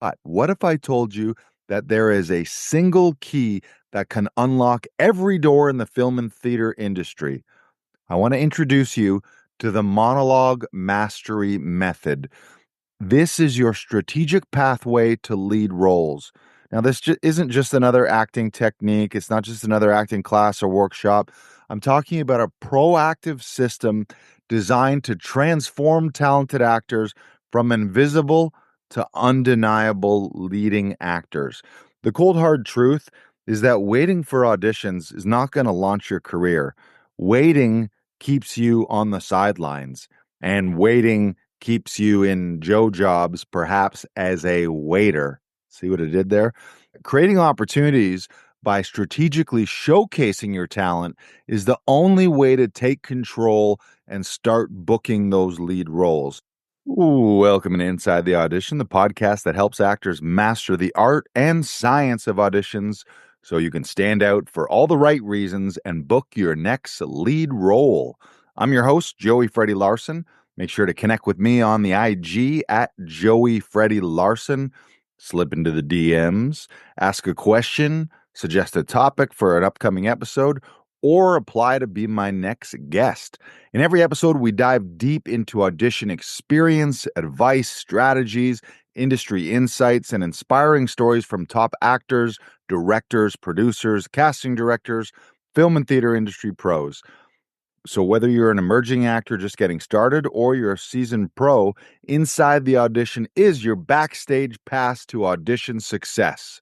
But what if I told you that there is a single key that can unlock every door in the film and theater industry? I want to introduce you to the Monologue Mastery Method. This is your strategic pathway to lead roles. Now, this isn't just another acting technique. It's not just another acting class or workshop. I'm talking about a proactive system designed to transform talented actors from invisible to undeniable leading actors. The cold hard truth is that waiting for auditions is not going to launch your career. Waiting keeps you on the sidelines, and waiting keeps you in Joe jobs, perhaps as a waiter. See what I did there? Creating opportunities by strategically showcasing your talent is the only way to take control and start booking those lead roles. Ooh, welcome to Inside the Audition, the podcast that helps actors master the art and science of auditions so you can stand out for all the right reasons and book your next lead role. I'm your host, Joey Freddie Larson. Make sure to connect with me on the IG at Joey Freddie Larson. Slip into the DMs, ask a question, suggest a topic for an upcoming episode, or apply to be my next guest. In every episode, we dive deep into audition experience, advice, strategies, industry insights, and inspiring stories from top actors, directors, producers, casting directors, film and theater industry pros. So whether you're an emerging actor just getting started or you're a seasoned pro, Inside the Audition is your backstage pass to audition success.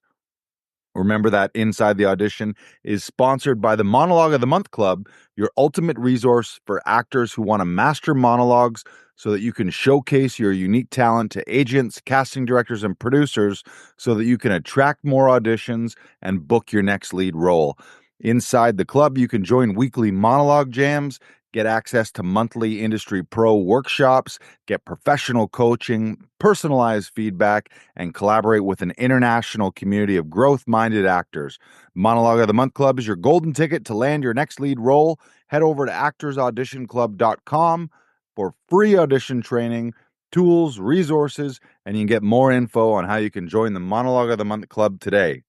Remember that Inside the Audition is sponsored by the Monologue of the Month Club, your ultimate resource for actors who want to master monologues so that you can showcase your unique talent to agents, casting directors, and producers so that you can attract more auditions and book your next lead role. Inside the club, you can join weekly monologue jams, get access to monthly industry pro workshops, get professional coaching, personalized feedback, and collaborate with an international community of growth-minded actors. Monologue of the Month Club is your golden ticket to land your next lead role. Head over to actorsauditionclub.com for free audition training, tools, resources, and you can get more info on how you can join the Monologue of the Month Club today.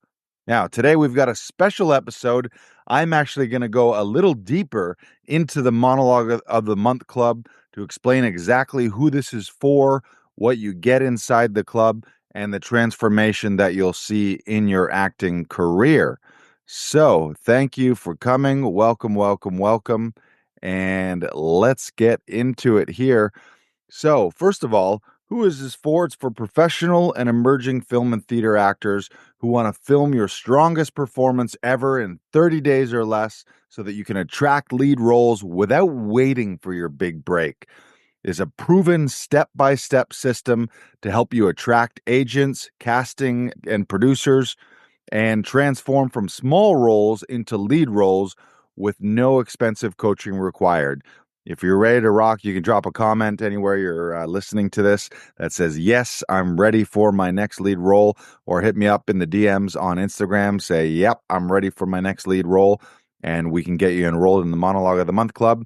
Now, today we've got a special episode. I'm actually going to go a little deeper into the Monologue of the Month Club to explain exactly who this is for, what you get inside the club, and the transformation that you'll see in your acting career. So, thank you for coming. Welcome, welcome, welcome. And let's get into it here. So, first of all, who is this for? It's for professional and emerging film and theater actors who want to film your strongest performance ever in 30 days or less so that you can attract lead roles without waiting for your big break. It's a proven step-by-step system to help you attract agents, casting, and producers and transform from small roles into lead roles with no expensive coaching required. If you're ready to rock, you can drop a comment anywhere you're listening to this that says, yes, I'm ready for my next lead role, or hit me up in the DMs on Instagram. Say, yep, I'm ready for my next lead role, and we can get you enrolled in the Monologue of the Month Club.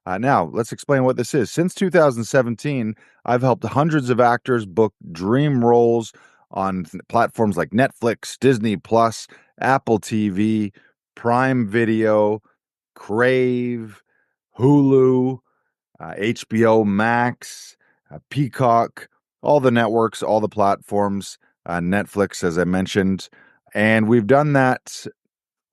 Now, let's explain what this is. Since 2017, I've helped hundreds of actors book dream roles on platforms like Netflix, Disney Plus, Apple TV, Prime Video, Crave, Hulu, HBO Max, Peacock, all the networks, all the platforms, Netflix, as I mentioned. And we've done that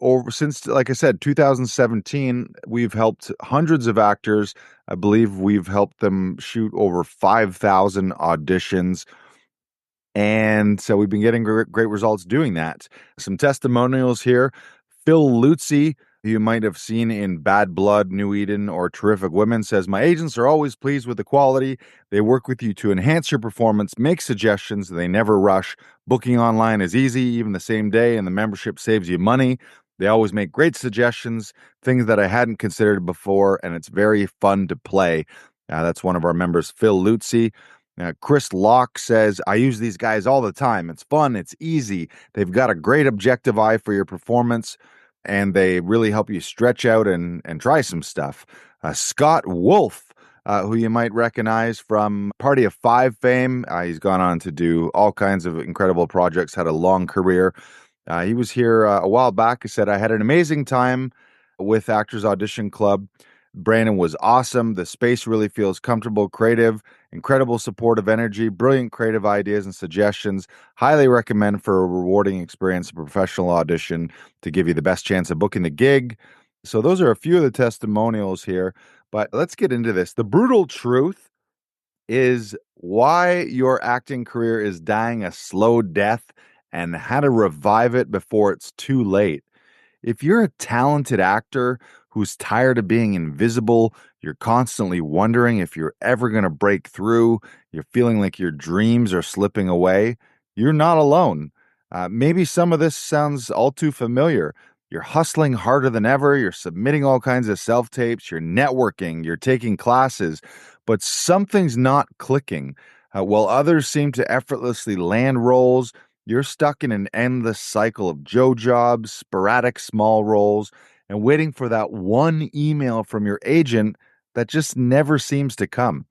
over since, like I said, 2017. We've helped hundreds of actors. I believe we've helped them shoot over 5,000 auditions. And so we've been getting great results doing that. Some testimonials here. Phil Lutzi, who you might have seen in Bad Blood, New Eden, or Terrific Women, says, my agents are always pleased with the quality. They work with you to enhance your performance, make suggestions. They never rush. Booking online is easy, even the same day, and the membership saves you money. They always make great suggestions, things that I hadn't considered before, and it's very fun to play. That's one of our members, Phil Lutzi. Chris Locke says, I use these guys all the time. It's fun. It's easy. They've got a great objective eye for your performance, and they really help you stretch out and try some stuff. Scott Wolf who you might recognize from Party of Five fame. He's gone on to do all kinds of incredible projects, had a long career. He was here a while back. He said, I had an amazing time with Actors Audition Club. Brandon was awesome. The space really feels comfortable, creative, incredible supportive energy, brilliant creative ideas and suggestions. Highly recommend for a rewarding experience, a professional audition to give you the best chance of booking the gig. So those are a few of the testimonials here, but let's get into this. The brutal truth is why your acting career is dying a slow death and how to revive it before it's too late. If you're a talented actor who's tired of being invisible, you're constantly wondering if you're ever going to break through, you're feeling like your dreams are slipping away, you're not alone. Maybe some of this sounds all too familiar. You're hustling harder than ever, you're submitting all kinds of self tapes, you're networking, you're taking classes, but something's not clicking. While others seem to effortlessly land roles, you're stuck in an endless cycle of Joe jobs, sporadic small roles, and waiting for that one email from your agent that just never seems to come.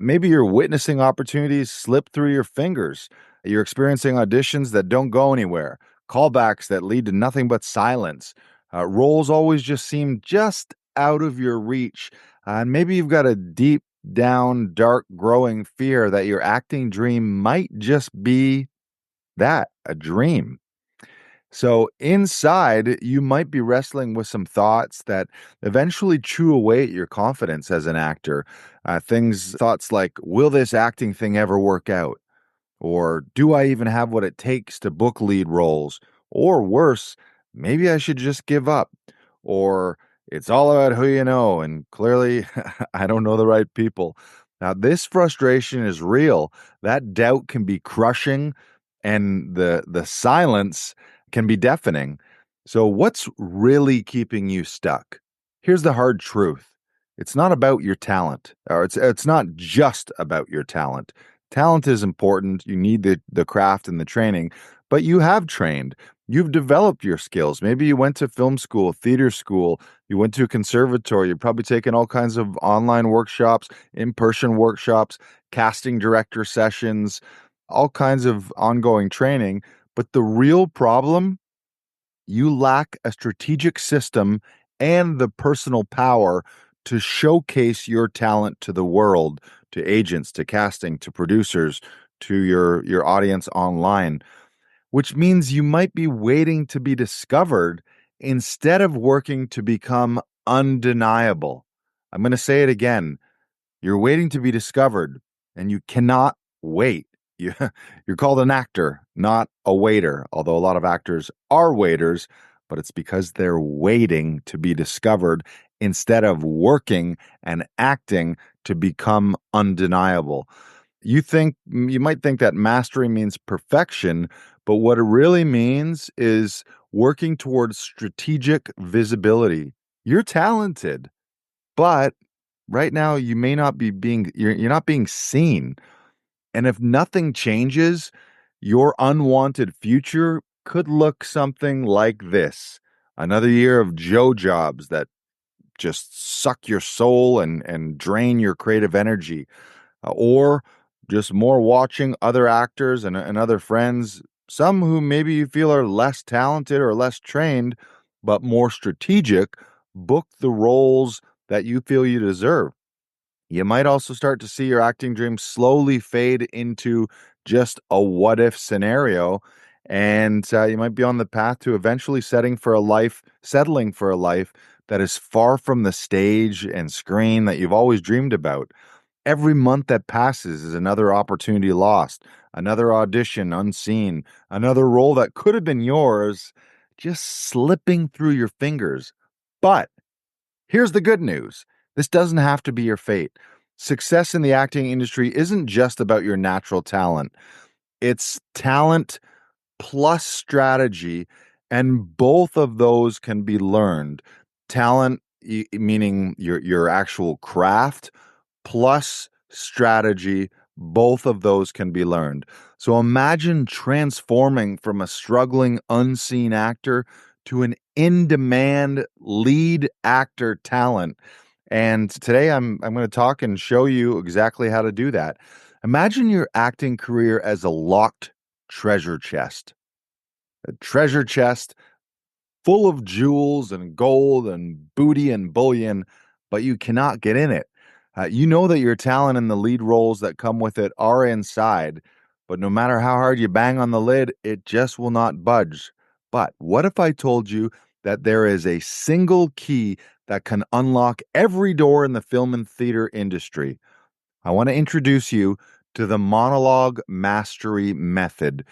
Maybe you're witnessing opportunities slip through your fingers. You're experiencing auditions that don't go anywhere, callbacks that lead to nothing but silence. Roles always just seem just out of your reach. And maybe you've got a deep down, dark, growing fear that your acting dream might just be that, a dream. So inside, you might be wrestling with some thoughts that eventually chew away at your confidence as an actor. Thoughts like, will this acting thing ever work out? Or do I even have what it takes to book lead roles? Or worse, maybe I should just give up. Or it's all about who you know, and clearly I don't know the right people. Now, this frustration is real. That doubt can be crushing, and the silence can be deafening. So, what's really keeping you stuck? Here's the hard truth. It's not about your talent, or it's not just about your talent. Talent is important. You need the craft and the training, but you have trained. You've developed your skills. Maybe you went to film school, theater school, you went to a conservatory, you've probably taken all kinds of online workshops, in-person workshops, casting director sessions, all kinds of ongoing training. But the real problem, you lack a strategic system and the personal power to showcase your talent to the world, to agents, to casting, to producers, to your audience online, which means you might be waiting to be discovered instead of working to become undeniable. I'm going to say it again. You're waiting to be discovered, and you cannot wait. You, you're called an actor, not a waiter, although a lot of actors are waiters, but it's because they're waiting to be discovered instead of working and acting to become undeniable. You might think that mastery means perfection, but what it really means is working towards strategic visibility. You're talented, but right now you may not be you're not being seen. And if nothing changes, your unwanted future could look something like this. Another year of Joe jobs that just suck your soul and drain your creative energy, or just more watching other actors and other friends, some who maybe you feel are less talented or less trained, but more strategic, book the roles that you feel you deserve. You might also start to see your acting dreams slowly fade into just a what if scenario. And you might be on the path to eventually settling for a life that is far from the stage and screen that you've always dreamed about. Every month that passes is another opportunity lost, another audition unseen, another role that could have been yours just slipping through your fingers. But here's the good news. This doesn't have to be your fate. Success in the acting industry isn't just about your natural talent. It's talent plus strategy, and both of those can be learned. Talent meaning your actual craft, plus strategy, both of those can be learned. So imagine transforming from a struggling unseen actor to an in-demand lead actor talent. And today I'm going to talk and show you exactly how to do that. Imagine your acting career as a locked treasure chest. A treasure chest full of jewels and gold and booty and bullion, but you cannot get in it. You know that your talent and the lead roles that come with it are inside, but no matter how hard you bang on the lid, it just will not budge. But what if I told you that there is a single key that can unlock every door in the film and theater industry? I want to introduce you to the Monologue Mastery Method.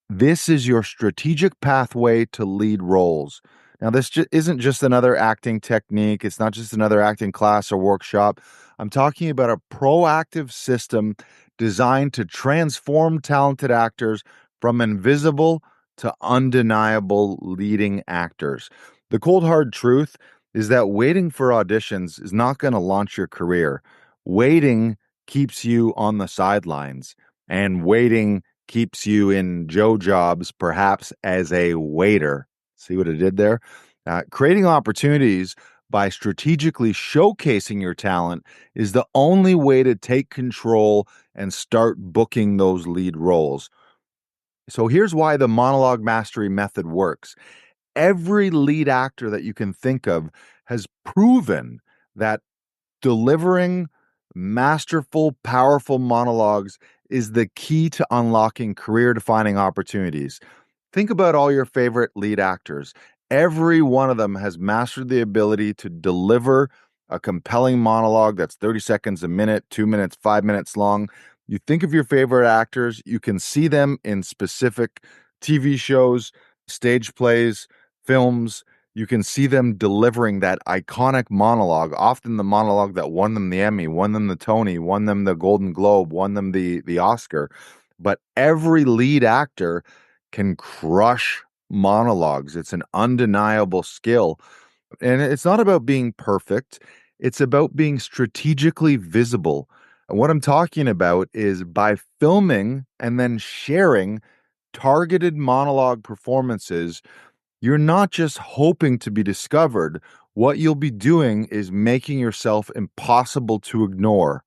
This is your strategic pathway to lead roles. Now, isn't just another acting technique. It's not just another acting class or workshop. I'm talking about a proactive system designed to transform talented actors from invisible to undeniable leading actors. The cold hard truth is that waiting for auditions is not going to launch your career. Waiting keeps you on the sidelines, and waiting keeps you in Joe jobs, perhaps as a waiter. See what it did there? Creating opportunities by strategically showcasing your talent is the only way to take control and start booking those lead roles. So here's why the monologue mastery method works. Every lead actor that you can think of has proven that delivering masterful, powerful monologues is the key to unlocking career defining opportunities. Think about all your favorite lead actors. Every one of them has mastered the ability to deliver a compelling monologue that's 30 seconds a minute, 2 minutes, 5 minutes long. You think of your favorite actors, you can see them in specific TV shows, stage plays, films. You can see them delivering that iconic monologue, often the monologue that won them the Emmy, won them the Tony, won them the Golden Globe, won them the Oscar. But every lead actor can crush monologues. It's an undeniable skill. And it's not about being perfect, it's about being strategically visible. And what I'm talking about is by filming and then sharing targeted monologue performances, you're not just hoping to be discovered. What you'll be doing is making yourself impossible to ignore.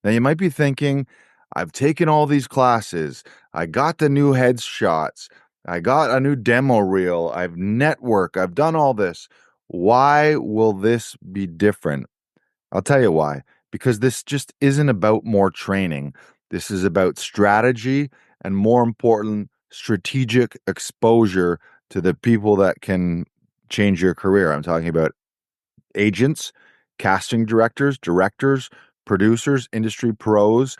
Now, you might be thinking, I've taken all these classes, I got the new headshots, I got a new demo reel, I've networked, I've done all this. Why will this be different? I'll tell you why. Because this just isn't about more training. This is about strategy and, more important, strategic exposure to the people that can change your career. I'm talking about agents, casting directors, producers, industry pros,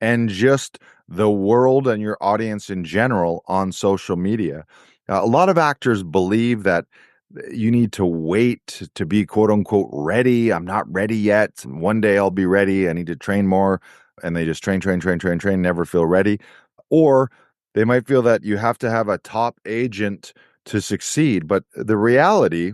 and just the world and your audience in general on social media. A lot of actors believe that you need to wait to be quote unquote ready. I'm not ready yet. One day I'll be ready. I need to train more. And they just train, never feel ready. Or they might feel that you have to have a top agent to succeed. But the reality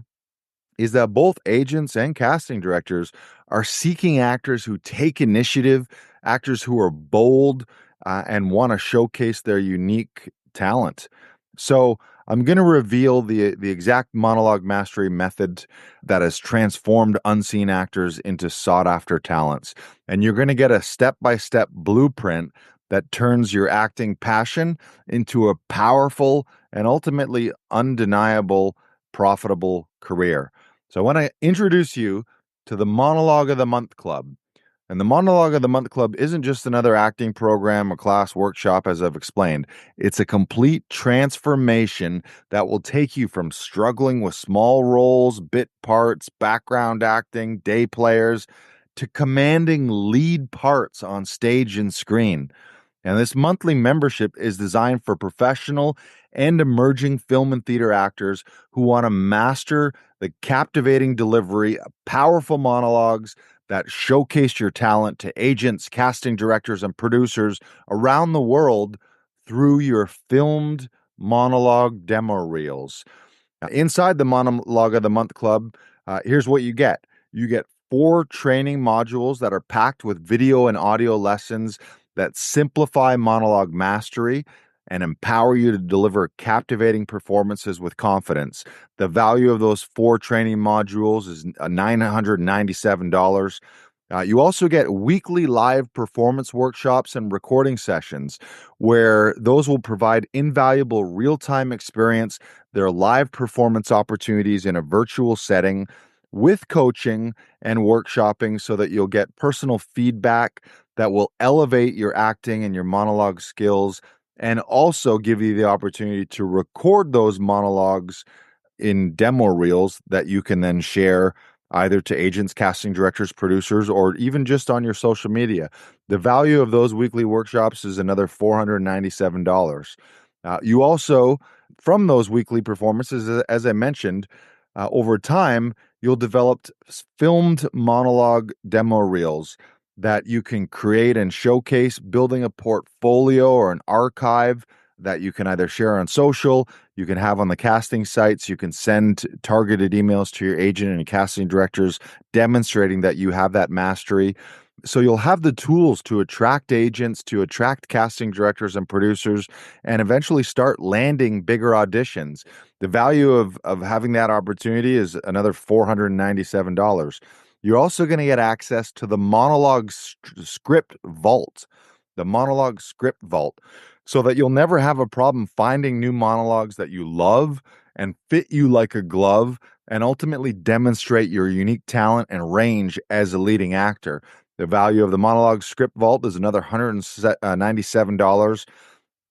is that both agents and casting directors are seeking actors who take initiative, actors who are bold, and want to showcase their unique talent. So I'm going to reveal the exact monologue mastery method that has transformed unseen actors into sought after talents. And you're going to get a step-by-step blueprint that turns your acting passion into a powerful and ultimately undeniable profitable career. So I want to introduce you to the Monologue of the Month Club. And the Monologue of the Month Club isn't just another acting program or class workshop, as I've explained. It's a complete transformation that will take you from struggling with small roles, bit parts, background acting, day players, to commanding lead parts on stage and screen. And this monthly membership is designed for professional and emerging film and theater actors who want to master the captivating delivery of powerful monologues that showcase your talent to agents, casting directors, and producers around the world through your filmed monologue demo reels. Inside the Monologue of the Month Club, here's what you get. You get 4 training modules that are packed with video and audio lessons that simplify monologue mastery. and empower you to deliver captivating performances with confidence. The value of those 4 training modules is $997. You also get weekly live performance workshops and recording sessions where those will provide invaluable real time experience. They're live performance opportunities in a virtual setting with coaching and workshopping so that you'll get personal feedback that will elevate your acting and your monologue skills and also give you the opportunity to record those monologues in demo reels that you can then share either to agents, casting directors, producers, or even just on your social media. The value of those weekly workshops is another $497. You also, from those weekly performances, as I mentioned, over time, you'll develop filmed monologue demo reels that you can create and showcase, building a portfolio or an archive that you can either share on social, you can have on the casting sites, you can send targeted emails to your agent and casting directors demonstrating that you have that mastery. So you'll have the tools to attract agents, to attract casting directors and producers, and eventually start landing bigger auditions. The value of having that opportunity is another $497. You're also going to get access to the Monologue Script Vault, the Monologue Script Vault, so that you'll never have a problem finding new monologues that you love and fit you like a glove and ultimately demonstrate your unique talent and range as a leading actor. The value of the Monologue Script Vault is another $197.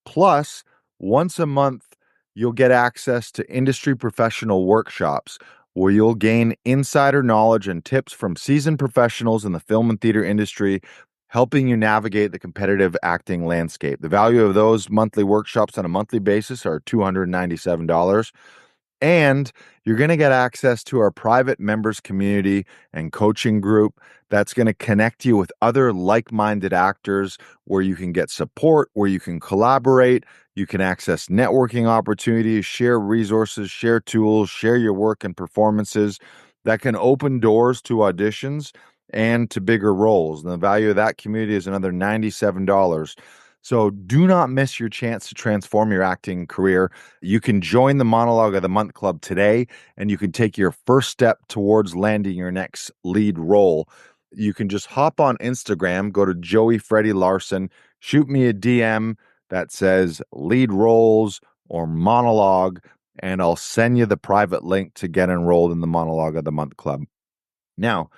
Plus, once a month, you'll get access to industry professional workshops where you'll gain insider knowledge and tips from seasoned professionals in the film and theater industry, helping you navigate the competitive acting landscape. The value of those monthly workshops on a monthly basis are $297. And you're going to get access to our private members community and coaching group that's going to connect you with other like-minded actors where you can get support, where you can collaborate, you can access networking opportunities, share resources, share tools, share your work and performances that can open doors to auditions and to bigger roles. And the value of that community is another $97. So do not miss your chance to transform your acting career. You can join the Monologue of the Month Club today, and you can take your first step towards landing your next lead role. You can just hop on Instagram, go to Joey Freddie Larson, shoot me a DM that says lead roles or monologue, and I'll send you the private link to get enrolled in the Monologue of the Month Club. Now,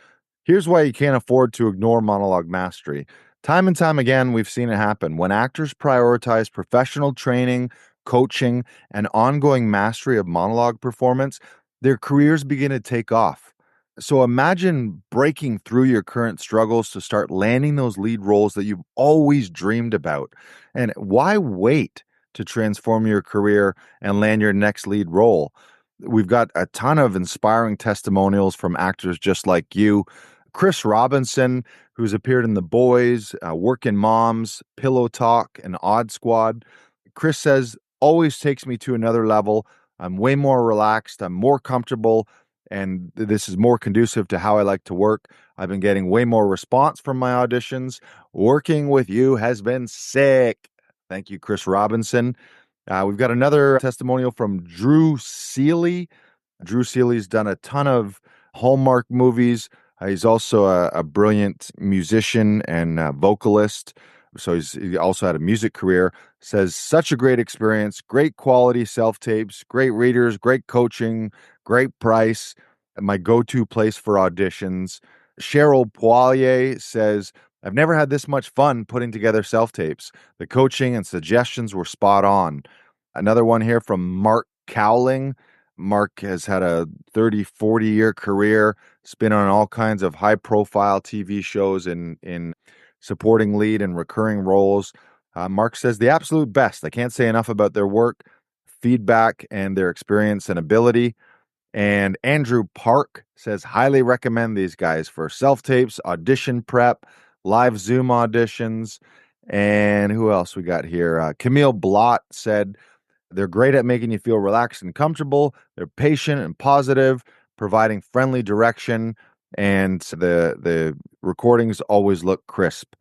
here's why you can't afford to ignore monologue mastery. Time and time again, we've seen it happen. When actors prioritize professional training, coaching, and ongoing mastery of monologue performance, their careers begin to take off. So imagine breaking through your current struggles to start landing those lead roles that you've always dreamed about. And why wait to transform your career and land your next lead role? We've got a ton of inspiring testimonials from actors just like you. Chris Robinson, who's appeared in The Boys, Workin' Moms, Pillow Talk, and Odd Squad. Chris says, always takes me to another level. I'm way more relaxed. I'm more comfortable. And this is more conducive to how I like to work. I've been getting way more response from my auditions. Working with you has been sick. Thank you, Chris Robinson. We've got another testimonial from Drew Seeley. Drew Seeley's done a ton of Hallmark movies. He's also a brilliant musician and vocalist. So he also had a music career. Says, such a great experience, great quality self-tapes, great readers, great coaching, great price, and my go-to place for auditions. Cheryl Poirier says, I've never had this much fun putting together self-tapes. The coaching and suggestions were spot on. Another one here from Mark Cowling. Mark has had a 30, 40-year career. He's been on all kinds of high-profile TV shows in supporting lead and recurring roles. Mark says, the absolute best. I can't say enough about their work, feedback, and their experience and ability. And Andrew Park says, highly recommend these guys for self-tapes, audition prep, live Zoom auditions. And who else we got here? Camille Blott said, they're great at making you feel relaxed and comfortable. They're patient and positive, providing friendly direction, and the recordings always look crisp.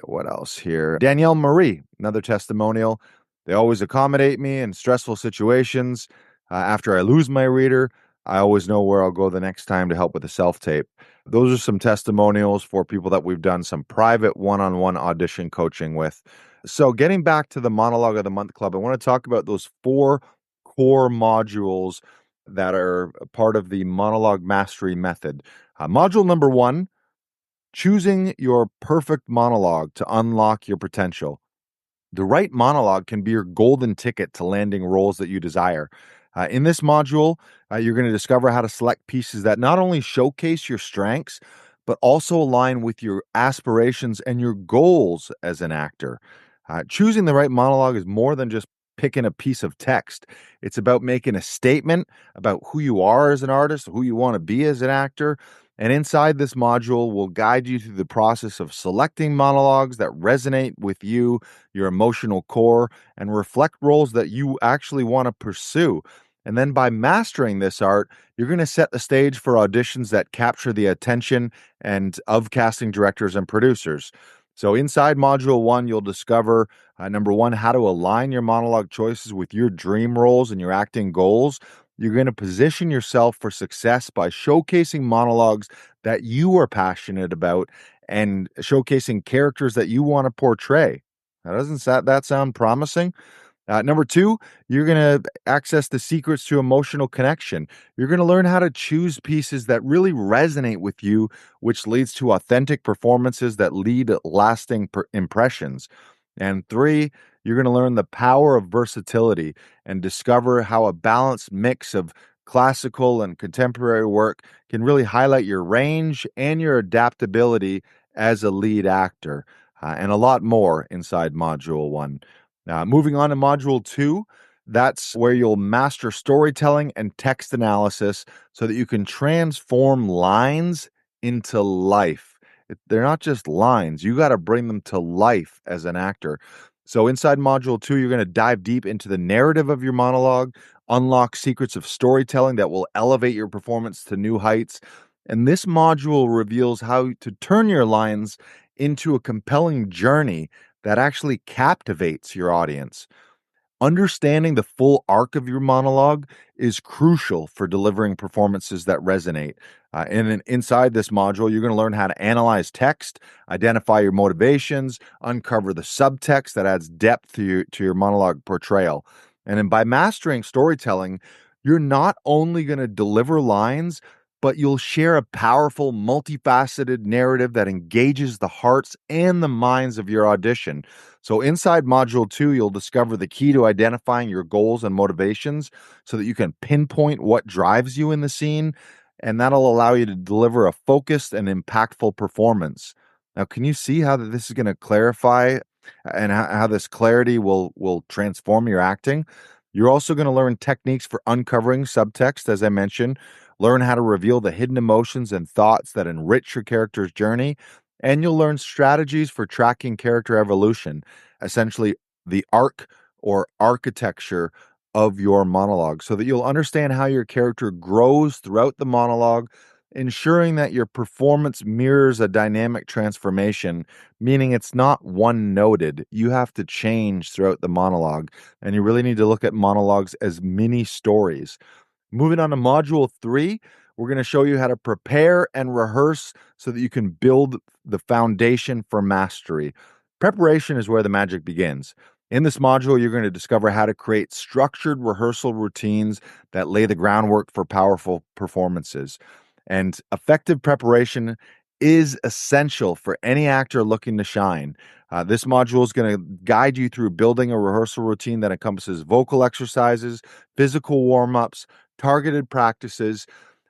What else here? Danielle Marie, another testimonial. They always accommodate me in stressful situations. After I lose my reader, I always know where I'll go the next time to help with the self tape. Those are some testimonials for people that we've done some private one on one audition coaching with. So, getting back to the Monologue of the Month Club, I want to talk about those four core modules that are part of the Monologue Mastery Method. Module number one, choosing your perfect monologue to unlock your potential. The right monologue can be your golden ticket to landing roles that you desire. In this module, you're going to discover how to select pieces that not only showcase your strengths, but also align with your aspirations and your goals as an actor. Choosing the right monologue is more than just picking a piece of text. It's about making a statement about who you are as an artist, who you want to be as an actor. And inside this module, will guide you through the process of selecting monologues that resonate with you, your emotional core, and reflect roles that you actually want to pursue. And then by mastering this art, you're going to set the stage for auditions that capture the attention and of casting directors and producers. So inside module one, you'll discover number one, how to align your monologue choices with your dream roles and your acting goals. You're going to position yourself for success by showcasing monologues that you are passionate about and showcasing characters that you want to portray. Now, doesn't that sound promising? Number two, you're going to access the secrets to emotional connection. You're going to learn how to choose pieces that really resonate with you, which leads to authentic performances that lead lasting impressions. And three, you're going to learn the power of versatility and discover how a balanced mix of classical and contemporary work can really highlight your range and your adaptability as a lead actor, and a lot more inside Module 1. Moving on to Module 2, that's where you'll master storytelling and text analysis so that you can transform lines into life. They're not just lines, you got to bring them to life as an actor. So, inside Module 2, you're going to dive deep into the narrative of your monologue, unlock secrets of storytelling that will elevate your performance to new heights. And this module reveals how to turn your lines into a compelling journey that actually captivates your audience. Understanding the full arc of your monologue is crucial for delivering performances that resonate. Inside this module, you're going to learn how to analyze text, identify your motivations, uncover the subtext that adds depth to your monologue portrayal. And then by mastering storytelling, you're not only going to deliver lines, but you'll share a powerful, multifaceted narrative that engages the hearts and the minds of your audition. So, inside Module 2, you'll discover the key to identifying your goals and motivations so that you can pinpoint what drives you in the scene, and that'll allow you to deliver a focused and impactful performance. Now, can you see how this is going to clarify and how this clarity will transform your acting? You're also going to learn techniques for uncovering subtext, as I mentioned, learn how to reveal the hidden emotions and thoughts that enrich your character's journey, and you'll learn strategies for tracking character evolution, essentially the arc or architecture of your monologue, so that you'll understand how your character grows throughout the monologue, ensuring that your performance mirrors a dynamic transformation, meaning it's not one noted. You have to change throughout the monologue, and you really need to look at monologues as mini stories. Moving on to Module 3, we're going to show you how to prepare and rehearse so that you can build the foundation for mastery. Preparation is where the magic begins. In this module, you're going to discover how to create structured rehearsal routines that lay the groundwork for powerful performances. And effective preparation is essential for any actor looking to shine. This module is going to guide you through building a rehearsal routine that encompasses vocal exercises, physical warm ups, targeted practices.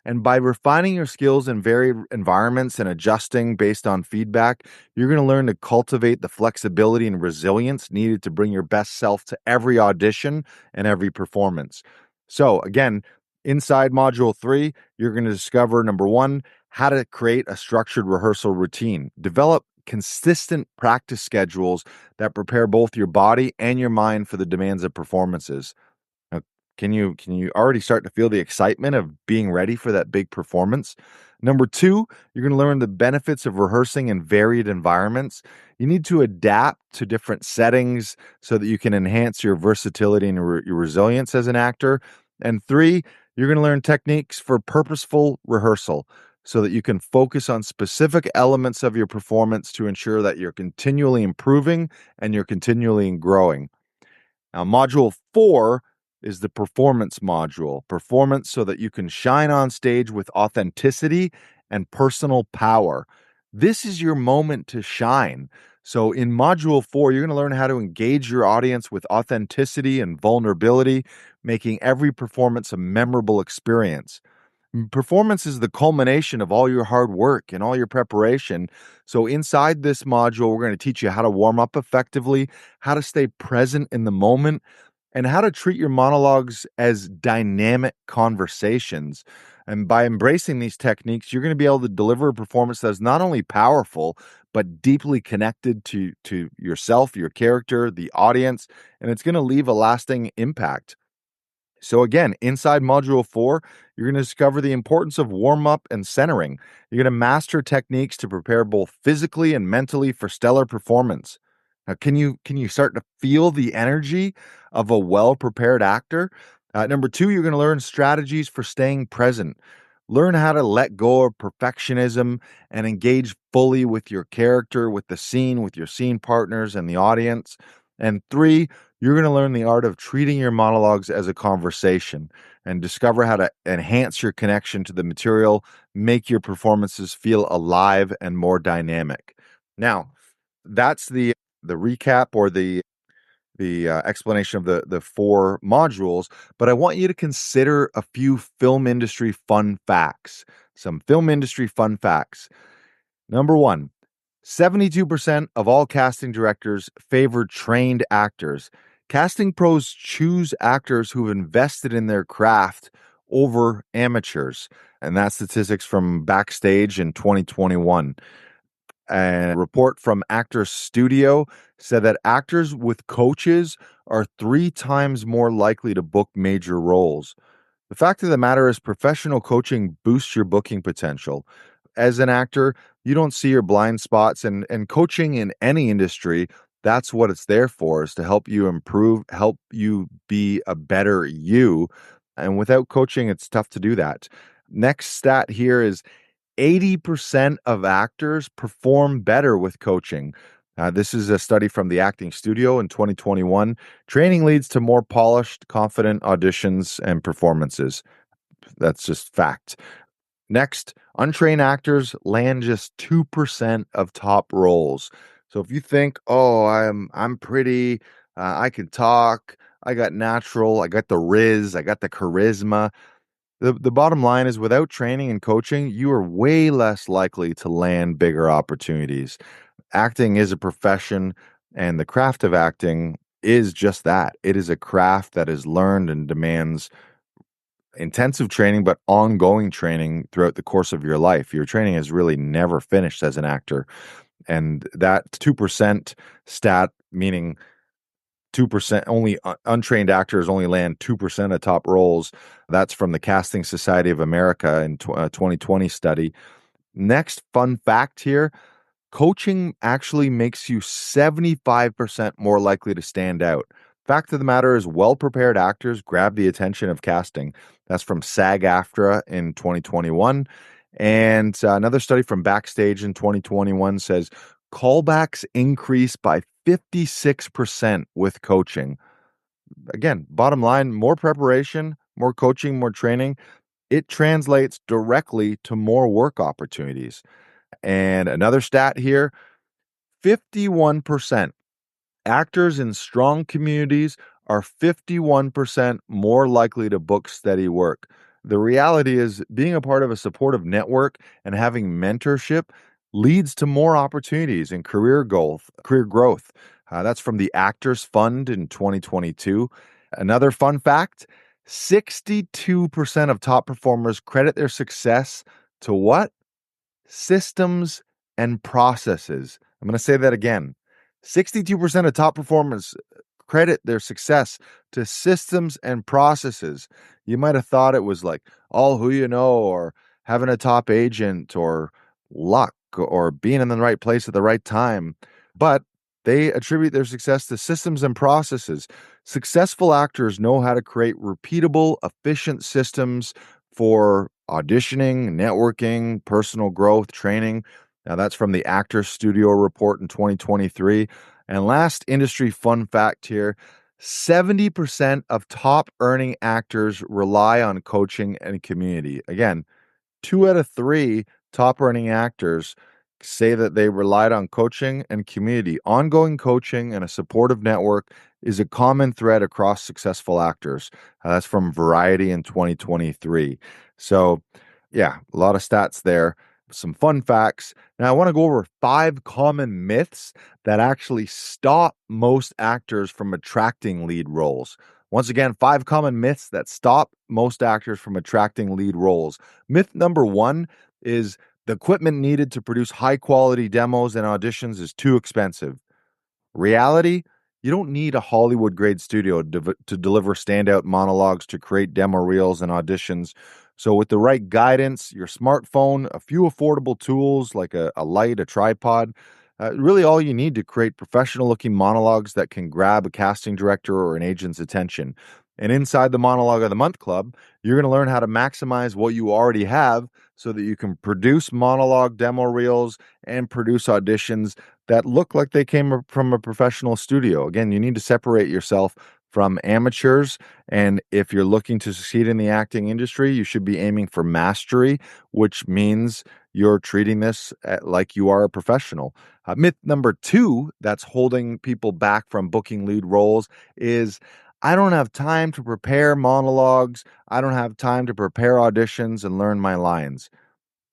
And by refining your skills in varied environments and adjusting based on feedback, you're going to learn to cultivate the flexibility and resilience needed to bring your best self to every audition and every performance. So, again, inside Module 3, you're going to discover number one, how to create a structured rehearsal routine. Develop consistent practice schedules that prepare both your body and your mind for the demands of performances. Now, can you already start to feel the excitement of being ready for that big performance? Number two, you're going to learn the benefits of rehearsing in varied environments. You need to adapt to different settings so that you can enhance your versatility and your resilience as an actor. And three, you're going to learn techniques for purposeful rehearsal so that you can focus on specific elements of your performance to ensure that you're continually improving and you're continually growing. Now, module four is the performance module. Performance so that you can shine on stage with authenticity and personal power. This is your moment to shine. So, in module four, you're going to learn how to engage your audience with authenticity and vulnerability, making every performance a memorable experience. Performance is the culmination of all your hard work and all your preparation. So, inside this module, we're going to teach you how to warm up effectively, how to stay present in the moment, and how to treat your monologues as dynamic conversations. And by embracing these techniques, you're going to be able to deliver a performance that's not only powerful, but deeply connected to yourself, your character, the audience, and it's going to leave a lasting impact. So, again, inside module four, you're going to discover the importance of warm up and centering. You're going to master techniques to prepare both physically and mentally for stellar performance. Now, can you start to feel the energy of a well prepared actor? Number two, you're going to learn strategies for staying present. Learn how to let go of perfectionism and engage fully with your character, with the scene, with your scene partners and the audience. And three, you're going to learn the art of treating your monologues as a conversation and discover how to enhance your connection to the material, make your performances feel alive and more dynamic. Now, that's the recap or the explanation of the four modules, but I want you to consider a few film industry fun facts. Some film industry fun facts. Number one, 72% of all casting directors favor trained actors. Casting pros choose actors who've invested in their craft over amateurs. And that's statistics from Backstage in 2021. A report from Actors Studio said that actors with coaches are 3 times more likely to book major roles. The fact of the matter is, professional coaching boosts your booking potential. As an actor, you don't see your blind spots, and coaching in any industry, that's what it's there for, is to help you improve, help you be a better you. And without coaching, it's tough to do that. Next stat here is 80% of actors perform better with coaching. This is a study from the Acting Studio in 2021. Training leads to more polished, confident auditions and performances. That's just fact. Next, untrained actors land just 2% of top roles. So if you think, "Oh, I'm pretty, I can talk, I got natural, I got the riz, I got the charisma," the bottom line is, without training and coaching, you are way less likely to land bigger opportunities. Acting is a profession, and the craft of acting is just that. It is a craft that is learned and demands intensive training, but ongoing training throughout the course of your life. Your training is really never finished as an actor. And that 2% stat, meaning 2% only untrained actors only land 2% of top roles. That's from the Casting Society of America in 2020 study. Next fun fact here, coaching actually makes you 75% more likely to stand out. Fact of the matter is, well prepared actors grab the attention of casting. That's from SAG-AFTRA in 2021. And another study from Backstage in 2021 says callbacks increase by 56% with coaching. Again, bottom line, more preparation, more coaching, more training, it translates directly to more work opportunities. And another stat here, 51%. Actors in strong communities are 51% more likely to book steady work. The reality is, being a part of a supportive network and having mentorship leads to more opportunities and career growth. That's from the Actors Fund in 2022. Another fun fact, 62% of top performers credit their success to what? Systems and processes. I'm going to say that again. 62% of top performers credit their success to systems and processes. You might have thought it was like all who you know or having a top agent or luck or being in the right place at the right time. But they attribute their success to systems and processes. Successful actors know how to create repeatable, efficient systems for auditioning, networking, personal growth, training. Now, that's from the Actors Studio report in 2023. And last industry fun fact here: 70% of top earning actors rely on coaching and community. Again, 2 out of 3 top earning actors say that they relied on coaching and community. Ongoing coaching and a supportive network is a common thread across successful actors. That's from Variety in 2023. So, yeah, a lot of stats there. Some fun facts. Now, I want to go over 5 common myths that actually stop most actors from attracting lead roles. Once again, 5 common myths that stop most actors from attracting lead roles. Myth number 1 is the equipment needed to produce high quality demos and auditions is too expensive. Reality, you don't need a Hollywood grade studio to deliver standout monologues, to create demo reels and auditions. So, with the right guidance, your smartphone, a few affordable tools like a light, a tripod, really all you need to create professional looking monologues that can grab a casting director or an agent's attention. And inside the Monologue of the Month Club, you're going to learn how to maximize what you already have so that you can produce monologue demo reels and produce auditions that look like they came from a professional studio. Again, you need to separate yourself from amateurs. And if you're looking to succeed in the acting industry, you should be aiming for mastery, which means you're treating this like you are a professional. Myth number 2 that's holding people back from booking lead roles is I don't have time to prepare monologues. I don't have time to prepare auditions and learn my lines.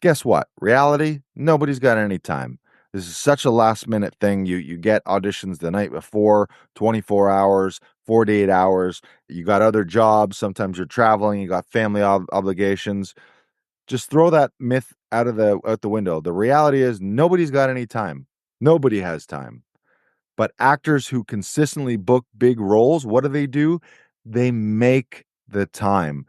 Guess what? Reality, nobody's got any time. This is such a last minute thing. You get auditions the night before, 24 hours, 48 hours. You got other jobs. Sometimes you're traveling. You got family obligations. Just throw that myth out the window. The reality is nobody's got any time. Nobody has time. But actors who consistently book big roles, what do? They make the time.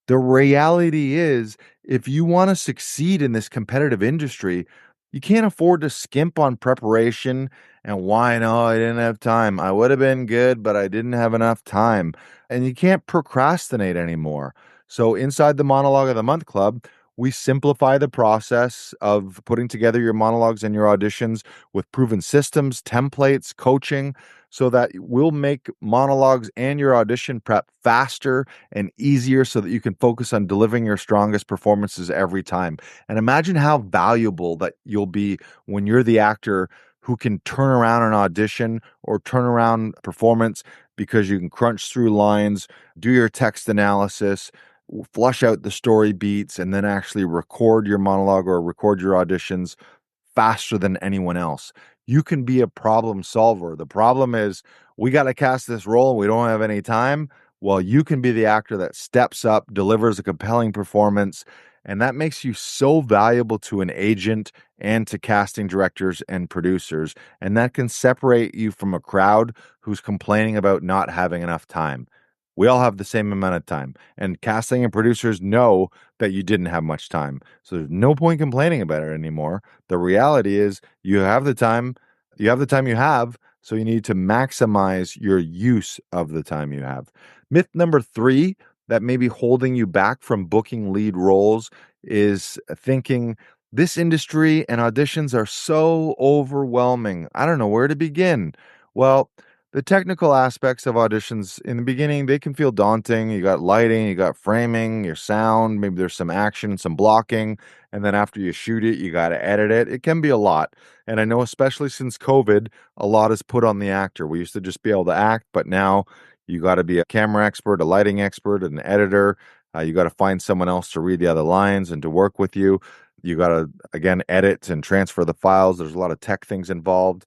The reality is, if you want to succeed in this competitive industry, you can't afford to skimp on preparation and whine, oh, I didn't have time. I would have been good, but I didn't have enough time. And you can't procrastinate anymore. So, inside the Monologue of the Month Club, we simplify the process of putting together your monologues and your auditions with proven systems, templates, coaching, so that we'll make monologues and your audition prep faster and easier so that you can focus on delivering your strongest performances every time. And imagine how valuable that you'll be when you're the actor who can turn around an audition or turn around performance because you can crunch through lines, do your text analysis, flush out the story beats, and then actually record your monologue or record your auditions faster than anyone else. You can be a problem solver. The problem is we got to cast this role and we don't have any time. Well, you can be the actor that steps up, delivers a compelling performance, and that makes you so valuable to an agent and to casting directors and producers. And that can separate you from a crowd who's complaining about not having enough time. We all have the same amount of time, and casting and producers know that you didn't have much time. So there's no point complaining about it anymore. The reality is you have the time you have, so you need to maximize your use of the time you have. Myth number 3 that may be holding you back from booking lead roles is thinking this industry and auditions are so overwhelming. I don't know where to begin. Well, the technical aspects of auditions in the beginning, they can feel daunting. You got lighting, you got framing, your sound, maybe there's some action, some blocking. And then after you shoot it, you got to edit it. It can be a lot. And I know, especially since COVID, a lot is put on the actor. We used to just be able to act, but now you got to be a camera expert, a lighting expert, an editor. You got to find someone else to read the other lines and to work with you. You got to, again, edit and transfer the files. There's a lot of tech things involved.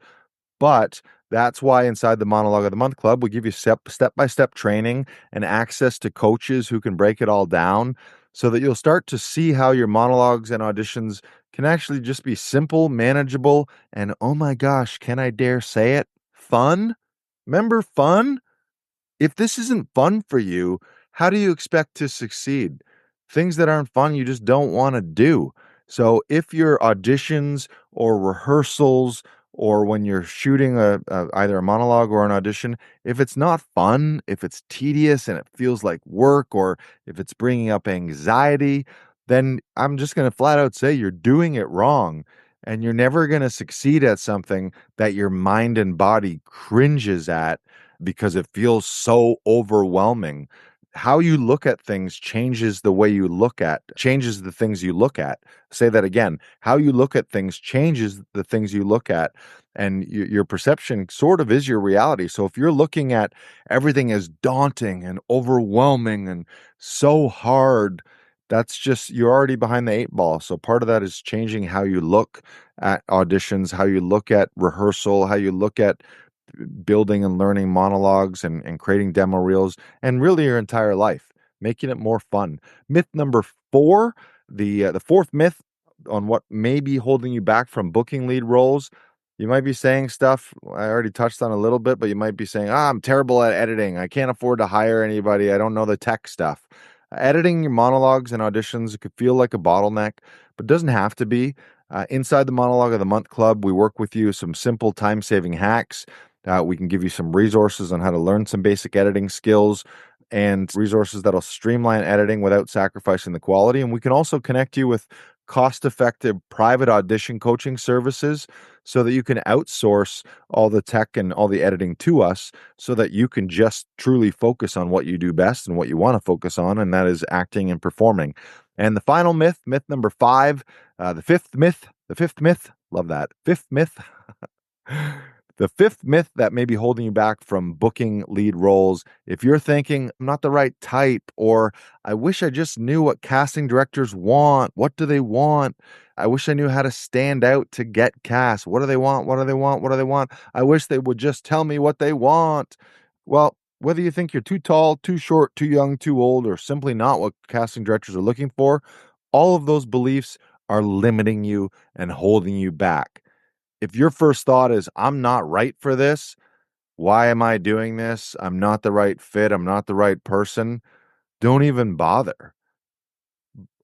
But that's why inside the Monologue of the Month Club, we give you step-by-step training and access to coaches who can break it all down so that you'll start to see how your monologues and auditions can actually just be simple, manageable, and oh my gosh, can I dare say it? Fun? Remember fun? If this isn't fun for you, how do you expect to succeed? things that aren't fun you just don't want to do. So if your auditions or rehearsals or when you're shooting either a monologue or an audition, if it's not fun, if it's tedious and it feels like work, or if it's bringing up anxiety, then I'm just going to flat out say you're doing it wrong. And you're never going to succeed at something that your mind and body cringes at because it feels so overwhelming. How you look at things changes the things you look at. Say that again. How you look at things changes the things you look at. And your perception sort of is your reality. So if you're looking at everything as daunting and overwhelming and so hard, that's just, you're already behind the eight ball. So part of that is changing how you look at auditions, how you look at rehearsal, how you look at building and learning monologues and creating demo reels, and really your entire life, making it more fun. Myth number four, the fourth myth on what may be holding you back from booking lead roles. You might be saying stuff I already touched on a little bit, but you might be saying, I'm terrible at editing. I can't afford to hire anybody. I don't know the tech stuff. Editing your monologues and auditions, it could feel like a bottleneck, but doesn't have to be. Inside the Monologue of the Month Club, we work with you some simple time-saving hacks. We can give you some resources on how to learn some basic editing skills and resources that'll streamline editing without sacrificing the quality. And we can also connect you with cost-effective private audition coaching services so that you can outsource all the tech and all the editing to us so that you can just truly focus on what you do best and what you want to focus on, and that is acting and performing. And the final myth, myth number five, the fifth myth, love that, fifth myth. The fifth myth that may be holding you back from booking lead roles, if you're thinking, I'm not the right type, or I wish I just knew what casting directors want. What do they want? I wish I knew how to stand out to get cast. What do they want? What do they want? What do they want? I wish they would just tell me what they want. Well, whether you think you're too tall, too short, too young, too old, or simply not what casting directors are looking for, all of those beliefs are limiting you and holding you back. If your first thought is, I'm not right for this, why am I doing this? I'm not the right fit. I'm not the right person. Don't even bother.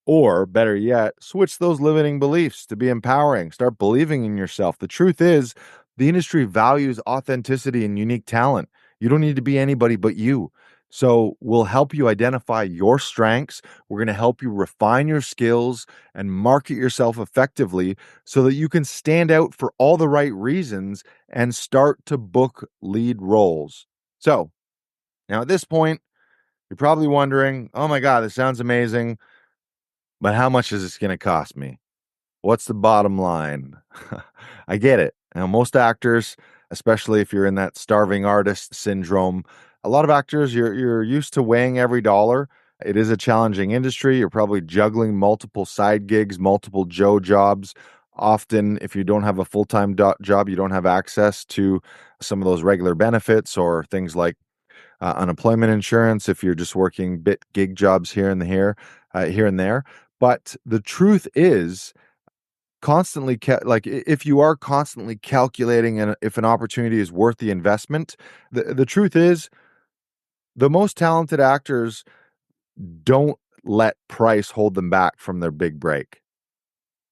Or better yet, switch those limiting beliefs to be empowering. Start believing in yourself. The truth is, the industry values authenticity and unique talent. You don't need to be anybody but you. So we'll help you identify your strengths. We're going to help you refine your skills and market yourself effectively so that you can stand out for all the right reasons and start to book lead roles. So now at this point, you're probably wondering, oh my God, this sounds amazing. But how much is this going to cost me? What's the bottom line? I get it. Now, most actors, especially if you're in that starving artist syndrome, a lot of actors, you're used to weighing every dollar. It is a challenging industry. You're probably juggling multiple side gigs, multiple Joe jobs. Often, if you don't have a full-time job, you don't have access to some of those regular benefits or things like unemployment insurance if you're just working bit gig jobs here and there. But the truth is, if you are constantly calculating and if an opportunity is worth the investment, the truth is the most talented actors don't let price hold them back from their big break.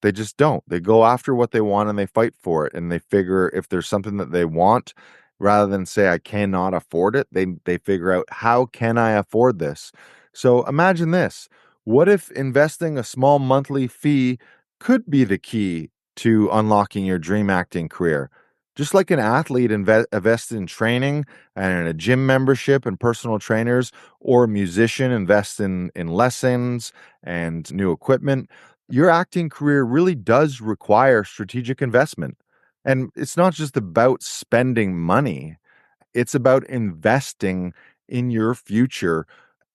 They just don't. They go after what they want and they fight for it. And they figure if there's something that they want, rather than say, I cannot afford it, they figure out, how can I afford this? So imagine this. What if investing a small monthly fee could be the key to unlocking your dream acting career? Just like an athlete invests in training and in a gym membership and personal trainers, or a musician invests in lessons and new equipment, your acting career really does require strategic investment. And it's not just about spending money, it's about investing in your future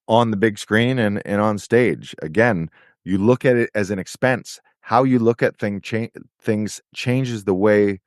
on the big screen and on stage. Again, you look at it as an expense. How you look at things changes the way,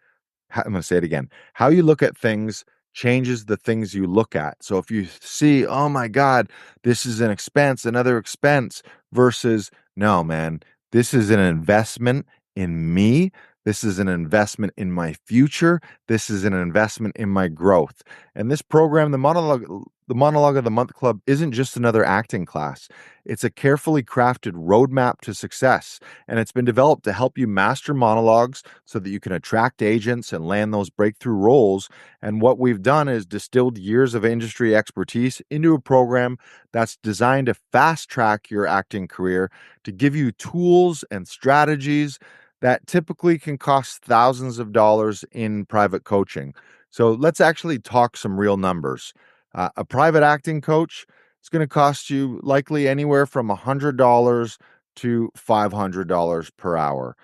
I'm going to say it again. How you look at things changes the things you look at. So if you see, oh my God, this is an expense, another expense, versus, no, man, this is an investment in me. This is an investment in my future. This is an investment in my growth. And this program, the Monologue of the Month Club, isn't just another acting class. It's a carefully crafted roadmap to success. And it's been developed to help you master monologues so that you can attract agents and land those breakthrough roles. And what we've done is distilled years of industry expertise into a program that's designed to fast track your acting career, to give you tools and strategies that typically can cost thousands of dollars in private coaching. So let's actually talk some real numbers. A private acting coach is going to cost you likely anywhere from $100 to $500 per hour.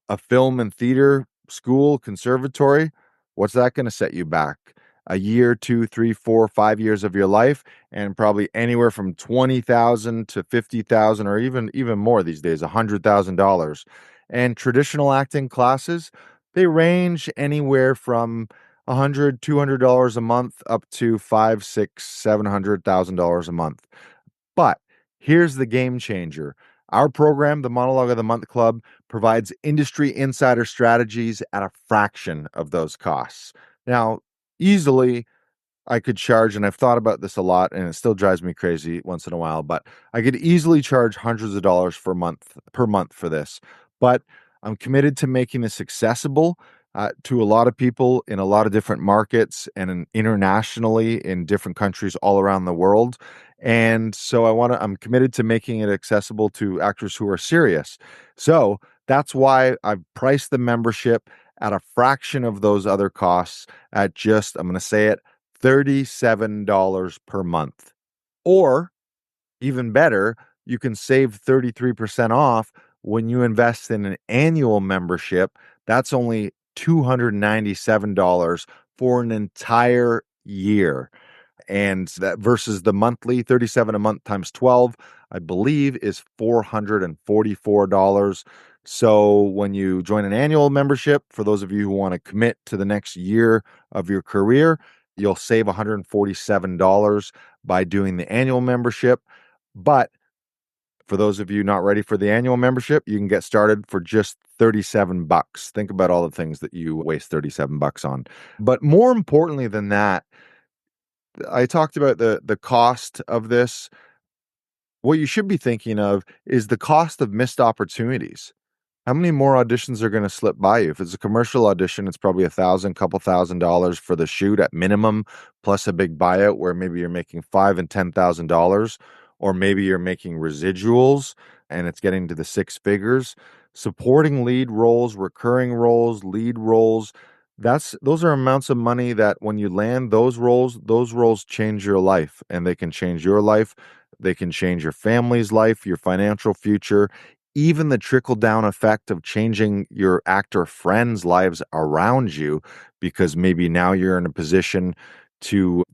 A film and theater school, conservatory, what's that going to set you back? A year, 2, 3, 4, 5 years of your life, and probably anywhere from 20,000 to 50,000, or even more these days, $100,000. And traditional acting classes, they range anywhere from $100, $200 a month up to five, six, $700,000 a month. But here's the game changer. Our program, the Monologue of the Month Club, provides industry insider strategies at a fraction of those costs. Now, easily I could charge, and I've thought about this a lot, and it still drives me crazy once in a while, but I could easily charge hundreds of dollars per month for this. But I'm committed to making this accessible to a lot of people in a lot of different markets and internationally in different countries all around the world. And so I'm committed to making it accessible to actors who are serious. So that's why I've priced the membership at a fraction of those other costs at just, I'm going to say it, $37 per month. Or even better, you can save 33% off when you invest in an annual membership. That's only $297 for an entire year. And that versus the monthly 37 a month times 12, I believe is $444. So when you join an annual membership, for those of you who want to commit to the next year of your career, you'll save $147 by doing the annual membership. But for those of you not ready for the annual membership, you can get started for just 37 bucks. Think about all the things that you waste 37 bucks on. But more importantly than that, I talked about the cost of this. What you should be thinking of is the cost of missed opportunities. How many more auditions are going to slip by you? If it's a commercial audition, it's probably couple thousand dollars for the shoot at minimum, plus a big buyout where maybe you're making $5,000 and $10,000, or maybe you're making residuals and it's getting to the six figures. Supporting lead roles, recurring roles, lead roles, those are amounts of money that when you land those roles change your life, and they can change your life. They can change your family's life, your financial future, even the trickle down effect of changing your actor friends' lives around you, because maybe now you're in a position to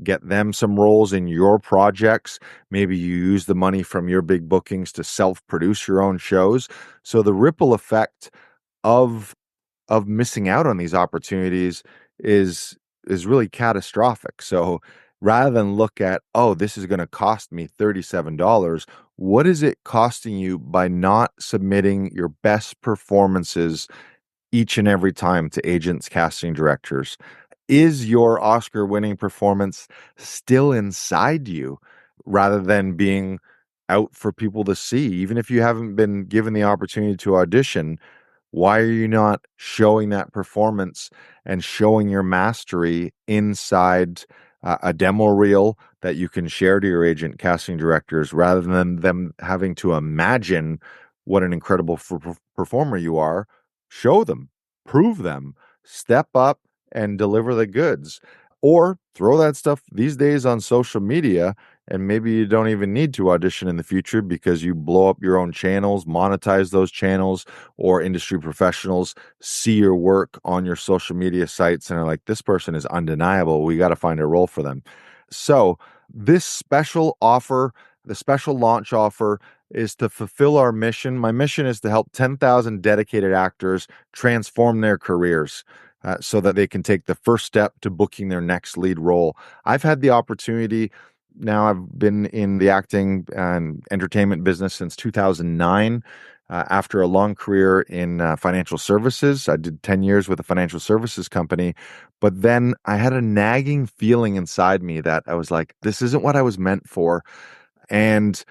get them some roles in your projects. Maybe you use the money from your big bookings to self-produce your own shows. So the ripple effect of missing out on these opportunities is really catastrophic. So rather than look at, oh, this is going to cost me $37, what is it costing you by not submitting your best performances each and every time to agents, casting directors? Is your Oscar winning performance still inside you rather than being out for people to see? Even if you haven't been given the opportunity to audition, why are you not showing that performance and showing your mastery inside a demo reel that you can share to your agent, casting directors, rather than them having to imagine what an incredible performer you are? Show them, prove them, step up and deliver the goods. Or throw that stuff these days on social media, and maybe you don't even need to audition in the future because you blow up your own channels, monetize those channels, or industry professionals see your work on your social media sites and are like, this person is undeniable. We got to find a role for them. So, this special offer, the special launch offer, is to fulfill our mission. My mission is to help 10,000 dedicated actors transform their careers. So that they can take the first step to booking their next lead role. I've had the opportunity. Now, I've been in the acting and entertainment business since 2009. after a long career in financial services. I did 10 years with a financial services company, but then I had a nagging feeling inside me that I was like, this isn't what I was meant for. And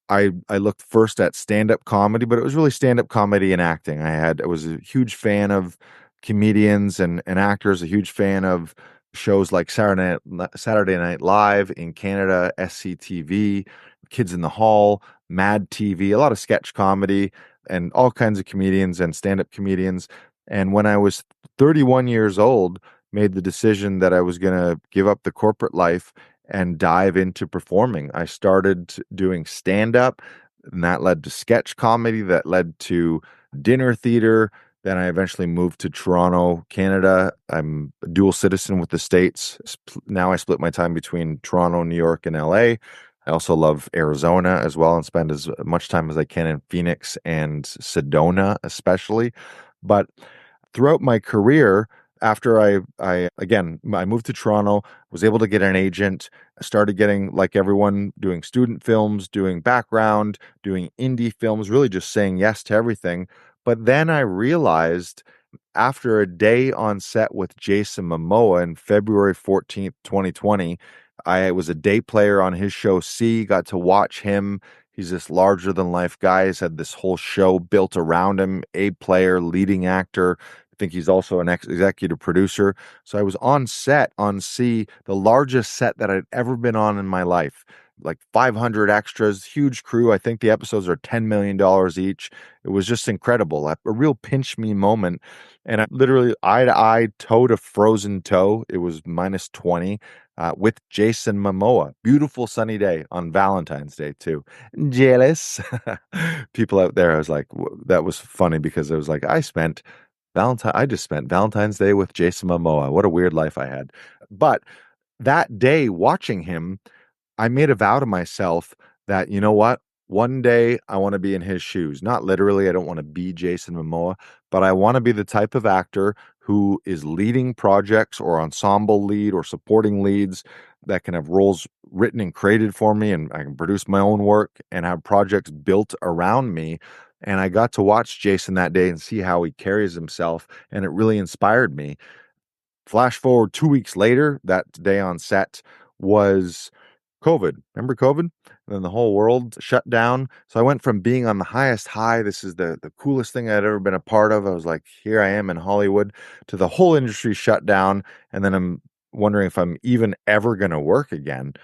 I looked first at stand-up comedy, but it was really stand-up comedy and acting. I was a huge fan of comedians and actors, a huge fan of shows like Saturday Night Live in Canada, SCTV, Kids in the Hall, Mad TV, a lot of sketch comedy and all kinds of comedians and stand-up comedians. And when I was 31 years old, made the decision that I was going to give up the corporate life and dive into performing. I started doing stand up, and that led to sketch comedy, that led to dinner theater. Then I eventually moved to Toronto, Canada. I'm a dual citizen with the States. Now I split my time between Toronto, New York, and LA. I also love Arizona as well and spend as much time as I can in Phoenix and Sedona, especially. But throughout my career, after I moved to Toronto, was able to get an agent, started getting, like everyone, doing student films, doing background, doing indie films, really just saying yes to everything. But then I realized after a day on set with Jason Momoa in February 14th, 2020, I was a day player on his show C, got to watch him. He's this larger than life guy. He's had this whole show built around him, A player, leading actor. I think he's also an executive producer. So I was on set on C, the largest set that I'd ever been on in my life. Like 500 extras, huge crew. I think the episodes are $10 million each. It was just incredible. A real pinch me moment. And I literally eye to eye, toe to frozen toe. It was minus 20 with Jason Momoa. Beautiful sunny day on Valentine's Day, too. Jealous. People out there, I was like, that was funny because it was like, I just spent Valentine's Day with Jason Momoa. What a weird life I had. But that day watching him, I made a vow to myself that, you know what? One day I want to be in his shoes. Not literally, I don't want to be Jason Momoa, but I want to be the type of actor who is leading projects or ensemble lead or supporting leads that can have roles written and created for me, and I can produce my own work and have projects built around me. And I got to watch Jason that day and see how he carries himself, and it really inspired me. Flash forward 2 weeks later, that day on set was COVID. Remember COVID? And then the whole world shut down. So I went from being on the highest high, this is the coolest thing I'd ever been a part of. I was like, here I am in Hollywood, to the whole industry shut down. And then I'm wondering if I'm even ever going to work again.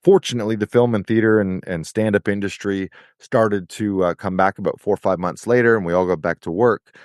Fortunately, the film and theater and stand-up industry started to come back about 4 or 5 months later, and we all got back to work.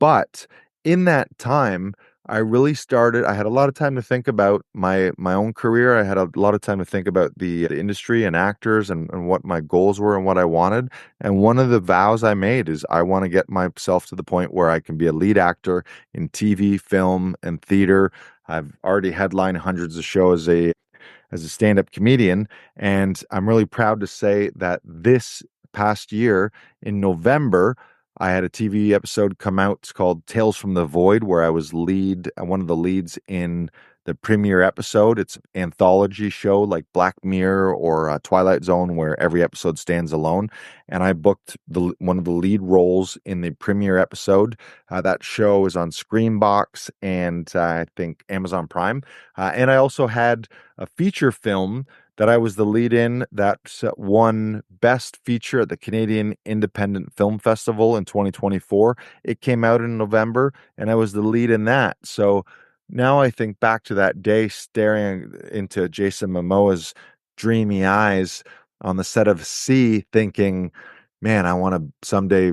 But in that time, I had a lot of time to think about my own career. I had a lot of time to think about the industry and actors and what my goals were and what I wanted. And one of the vows I made is I want to get myself to the point where I can be a lead actor in TV, film, and theater. I've already headlined hundreds of shows as a stand-up comedian, and I'm really proud to say that this past year in November, I had a TV episode come out. It's called Tales from the Void, where I was one of the leads in the premiere episode. It's an anthology show like Black Mirror or Twilight Zone, where every episode stands alone. And I booked one of the lead roles in the premiere episode. That show is on Screenbox and I think Amazon Prime. And I also had a feature film that I was the lead in that won Best Feature at the Canadian Independent Film Festival in 2024. It came out in November, and I was the lead in that. So now I think back to that day staring into Jason Momoa's dreamy eyes on the set of C, thinking, man, I want to someday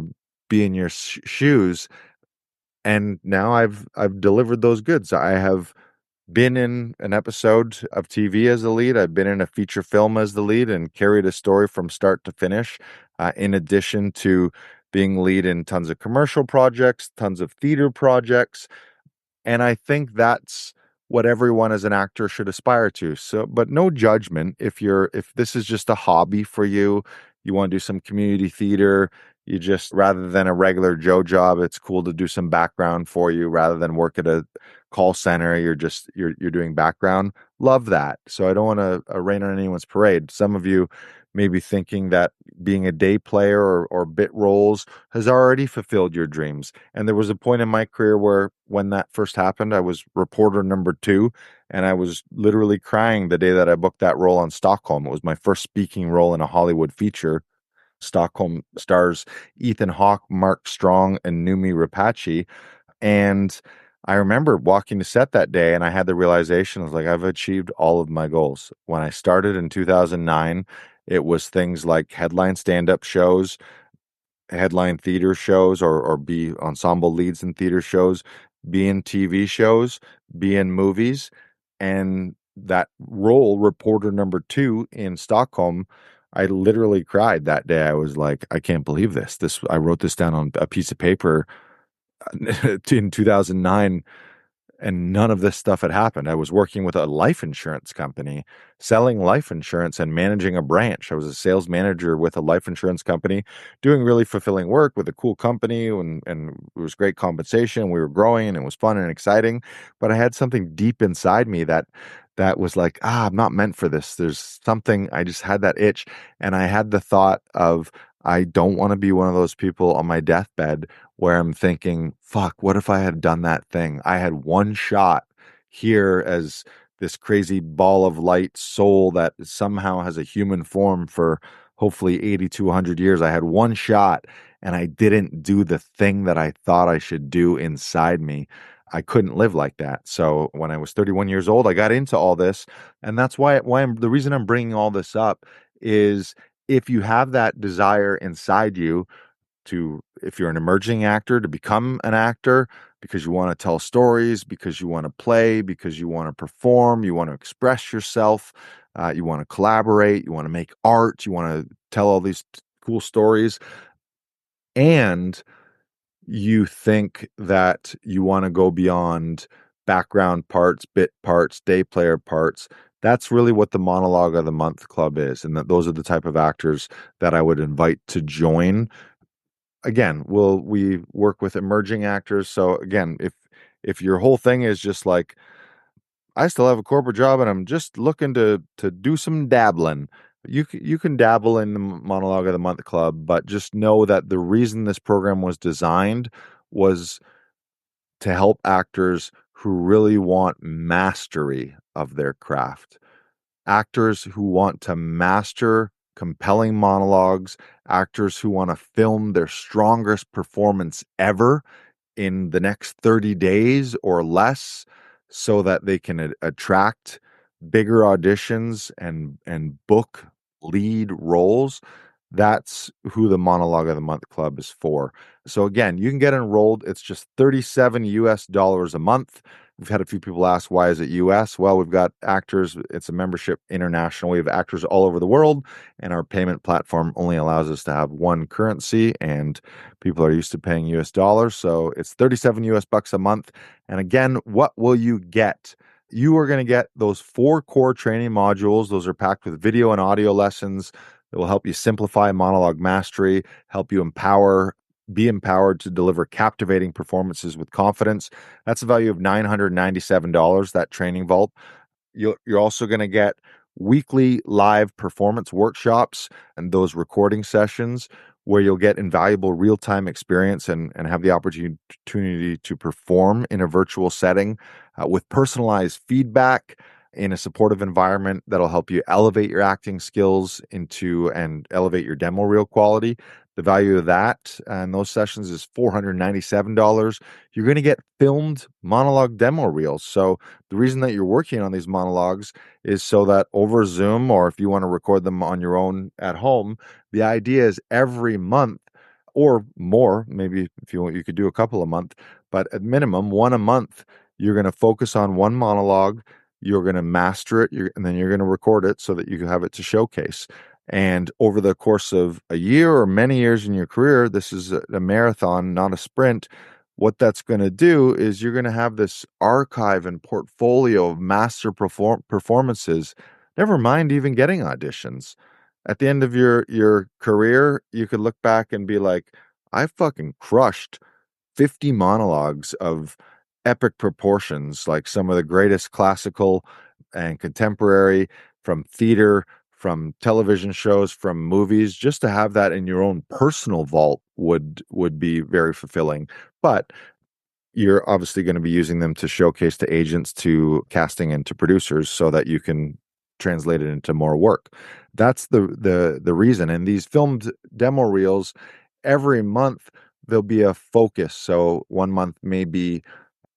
be in your shoes. And now I've delivered those goods. I have been in an episode of TV as the lead. I've been in a feature film as the lead and carried a story from start to finish, in addition to being lead in tons of commercial projects, tons of theater projects. And I think that's what everyone as an actor should aspire to. So, but no judgment. If this is just a hobby for you, you want to do some community theater, you just, rather than a regular Joe job, it's cool to do some background for you rather than work at a call center. You're doing background. Love that. So I don't want to rain on anyone's parade. Some of you maybe thinking that being a day player or bit roles has already fulfilled your dreams. And there was a point in my career where when that first happened, I was reporter number two, and I was literally crying the day that I booked that role on Stockholm. It was my first speaking role in a Hollywood feature. Stockholm stars Ethan Hawke, Mark Strong, and Numi Rapace. And I remember walking to set that day and I had the realization, I was like, I've achieved all of my goals. When I started in 2009, it was things like headline stand-up shows, headline theater shows, or be ensemble leads in theater shows, be in TV shows, be in movies. And that role, reporter number two in Stockholm, I literally cried that day. I was like, I can't believe this. I wrote this down on a piece of paper in 2009, and none of this stuff had happened. I was working with a life insurance company, selling life insurance and managing a branch. I was a sales manager with a life insurance company, doing really fulfilling work with a cool company, and it was great compensation. We were growing and it was fun and exciting. But I had something deep inside me that was like, I'm not meant for this. There's something, I just had that itch. And I had the thought of, I don't want to be one of those people on my deathbed where I'm thinking, fuck, what if I had done that thing? I had one shot here as this crazy ball of light soul that somehow has a human form for hopefully 80 to 100 years. I had one shot and I didn't do the thing that I thought I should do inside me. I couldn't live like that. So when I was 31 years old, I got into all this. And that's why the reason I'm bringing all this up is if you have that desire inside you to, if you're an emerging actor, to become an actor because you want to tell stories, because you want to play, because you want to perform, you want to express yourself, you want to collaborate, you want to make art, you want to tell all these cool stories, and you think that you want to go beyond background parts, bit parts, day player parts. That's really what the Monologue of the Month Club is. And that those are the type of actors that I would invite to join. Again, we work with emerging actors. So again, if your whole thing is just like, I still have a corporate job and I'm just looking to do some dabbling, you can dabble in the Monologue of the Month Club, but just know that the reason this program was designed was to help actors who really want mastery of their craft. Actors who want to master compelling monologues, actors who want to film their strongest performance ever in the next 30 days or less so that they can attract bigger auditions and book lead roles. That's who the Monologue of the Month Club is for. So again, you can get enrolled. It's just $37 a month. We've had a few people ask, why is it US? Well, we've got actors. It's a membership international. We have actors all over the world, and our payment platform only allows us to have one currency, and people are used to paying US dollars. So it's 37 US bucks a month. And again, what will you get? You are going to get those 4 core training modules. Those are packed with video and audio lessons that will help you simplify monologue mastery, help you be empowered to deliver captivating performances with confidence. That's a value of $997, that training vault. You're also going to get weekly live performance workshops and those recording sessions where you'll get invaluable real-time experience and have the opportunity to perform in a virtual setting with personalized feedback in a supportive environment that'll help you elevate your acting skills and elevate your demo reel quality. The value of that and those sessions is $497. You're going to get filmed monologue demo reels. So the reason that you're working on these monologues is so that over Zoom, or if you want to record them on your own at home, the idea is every month or more, maybe if you want, you could do a couple a month, but at minimum one a month, you're going to focus on one monologue, you're going to master it, and then you're going to record it so that you can have it to showcase. And over the course of a year or many years in your career, this is a marathon, not a sprint. What that's going to do is you're going to have this archive and portfolio of master performances, never mind even getting auditions. At the end of your career, you could look back and be like, I fucking crushed 50 monologues of epic proportions, like some of the greatest classical and contemporary, from theater, from television shows, from movies. Just to have that in your own personal vault would be very fulfilling. But you're obviously going to be using them to showcase to agents, to casting, and to producers so that you can translate it into more work. That's the reason. And these filmed demo reels, every month there'll be a focus. So one month may be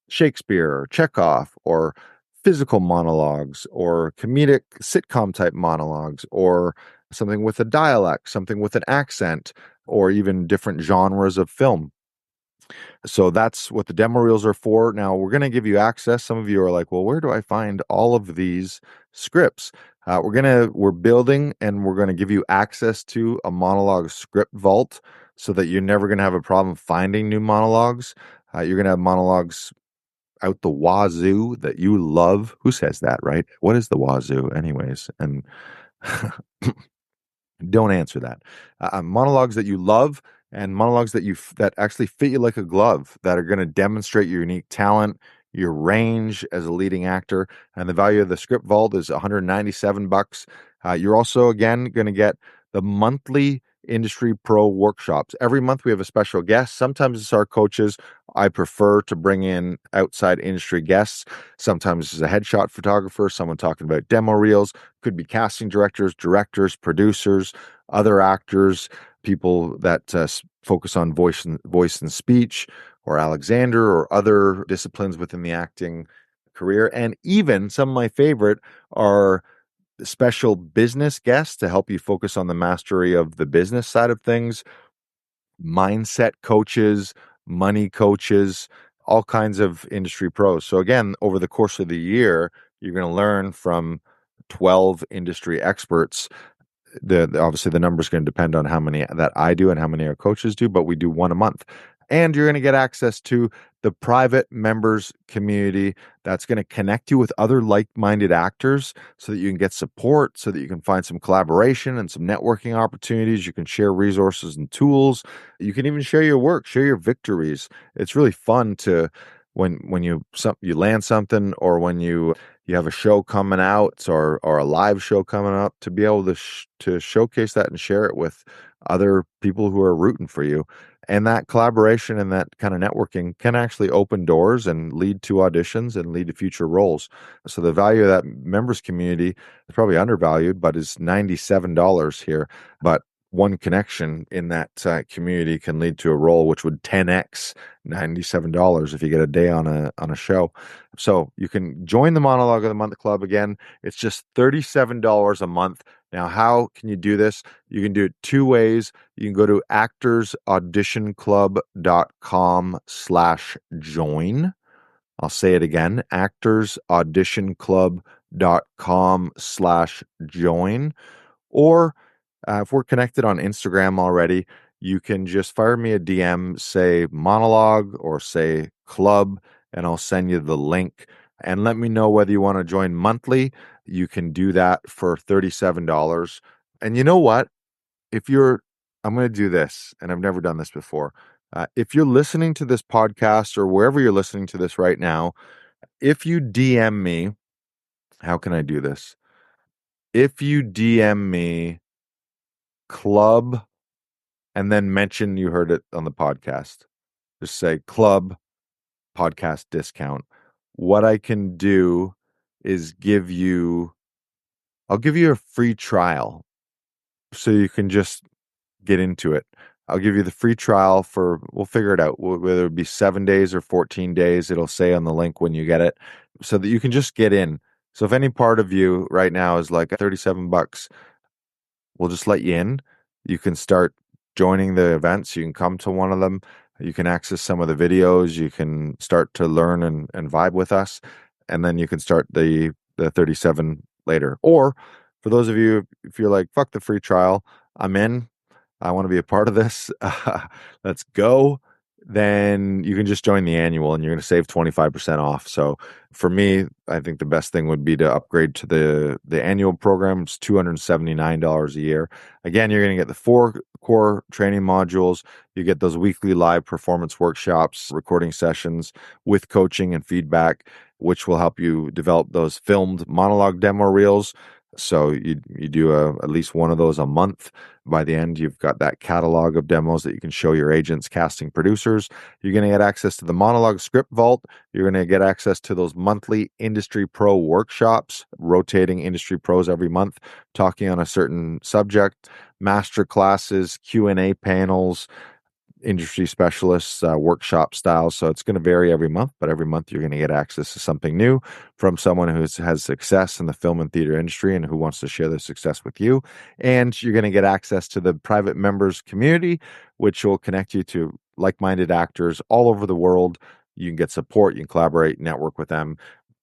Shakespeare or Chekhov or physical monologues or comedic sitcom type monologues or something with a dialect, something with an accent, or even different genres of film. So that's what the demo reels are for. Now we're going to give you access. Some of you are like, well, where do I find all of these scripts? We're building and we're going to give you access to a monologue script vault so that you're never going to have a problem finding new monologues. You're going to have monologues out the wazoo that you love. Who says that, right? What is the wazoo anyways? And don't answer that. Monologues that you love and monologues that actually fit you like a glove, that are going to demonstrate your unique talent, your range as a leading actor. And the value of the script vault is $197. You're also again going to get the monthly industry pro workshops. Every month we have a special guest. Sometimes it's our coaches. I prefer to bring in outside industry guests. Sometimes it's a headshot photographer, someone talking about demo reels. Could be casting directors, producers, other actors, people that focus on voice and speech, or Alexander, or other disciplines within the acting career. And even some of my favorite are special business guests to help you focus on the mastery of the business side of things, mindset coaches, money coaches, all kinds of industry pros. So again, over the course of the year, you're going to learn from 12 industry experts. Obviously the number is going to depend on how many that I do and how many our coaches do, but we do one a month. And you're going to get access to the private members community that's going to connect you with other like-minded actors so that you can get support, so that you can find some collaboration and some networking opportunities. You can share resources and tools. You can even share your work, share your victories. It's really fun to when you land something, or when you have a show coming out, or a live show coming up, to be able to showcase that and share it with other people who are rooting for you. And that collaboration and that kind of networking can actually open doors and lead to auditions and lead to future roles. So the value of that members community is probably undervalued, but is $97 here. But one connection in that community can lead to a role which would 10x $97 if you get a day on a show. So you can join the Monologue of the Month Club. Again, it's just $37 a month. Now, how can you do this? You can do it two ways. You can go to actorsauditionclub.com/join. I'll say it again, actorsauditionclub.com/join. Or if we're connected on Instagram already, you can just fire me a DM, say monologue or say club, and I'll send you the link. And let me know whether you want to join monthly. You can do that for $37. And you know what? I'm going to do this, and I've never done this before. If you're listening to this podcast or wherever you're listening to this right now, if you DM me, how can I do this? If you DM me club and then mention you heard it on the podcast, just say club podcast discount. What I can do is I'll give you a free trial so you can just get into it. I'll give you the free trial we'll figure it out, whether it be 7 days or 14 days. It'll say on the link when you get it, so that you can just get in. So if any part of you right now is like $37, we'll just let you in. You can start joining the events. You can come to one of them. You can access some of the videos. You can start to learn and vibe with us. And then you can start the 37 later. Or for those of you, if you're like, fuck the free trial, I'm in, I want to be a part of this, let's go, then you can just join the annual and you're going to save 25% off. So for me, I think the best thing would be to upgrade to the annual program. It's $279 a year. Again, you're going to get the 4 core training modules. You get those weekly live performance workshops, recording sessions with coaching and feedback, which will help you develop those filmed monologue demo reels. So you do at least one of those a month. By the end, you've got that catalog of demos that you can show your agents, casting, producers. You're going to get access to the Monologue Script Vault. You're going to get access to those monthly industry pro workshops, rotating industry pros every month, talking on a certain subject, master classes, Q&A panels, industry specialists, workshop styles. So it's going to vary every month, but every month you're going to get access to something new from someone who has success in the film and theater industry and who wants to share their success with you. And you're going to get access to the private members community, which will connect you to like-minded actors all over the world. You can get support, you can collaborate, network with them.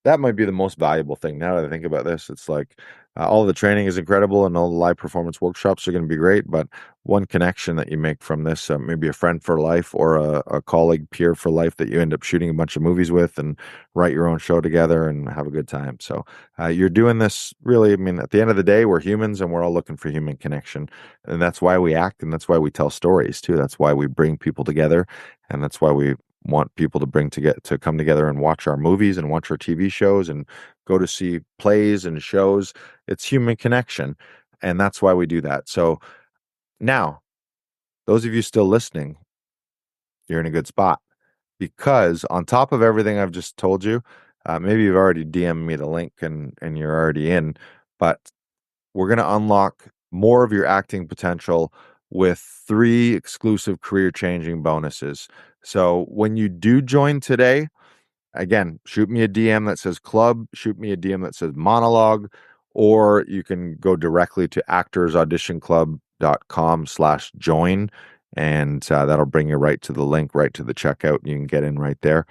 That might be the most valuable thing. Now that I think about this, it's like all of the training is incredible and all the live performance workshops are going to be great, but one connection that you make from this, maybe a friend for life or a colleague, peer for life that you end up shooting a bunch of movies with and write your own show together and have a good time. So you're doing this really, I mean, at the end of the day, we're humans and we're all looking for human connection. And that's why we act and that's why we tell stories too. That's why we bring people together. And that's why we want people to come together and watch our movies and watch our TV shows and go to see plays and shows. It's human connection. And that's why we do that. So now, those of you still listening, you're in a good spot because on top of everything I've just told you, maybe you've already DM'd me the link and you're already in, but we're going to unlock more of your acting potential with 3 exclusive career changing bonuses. So when you do join today, again, shoot me a DM that says club, shoot me a DM that says monologue, or you can go directly to actorsauditionclub.com/join, and that'll bring you right to the link, right to the checkout. You can get in right there.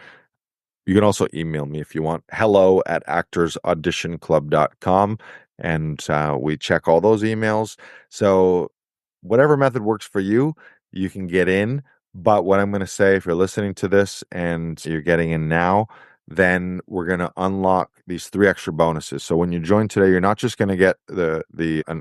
You can also email me if you want, hello@actorsauditionclub.com, and we check all those emails. So whatever method works for you, you can get in. But what I'm going to say, if you're listening to this and you're getting in now, then we're going to unlock these 3 extra bonuses. So when you join today, you're not just going to get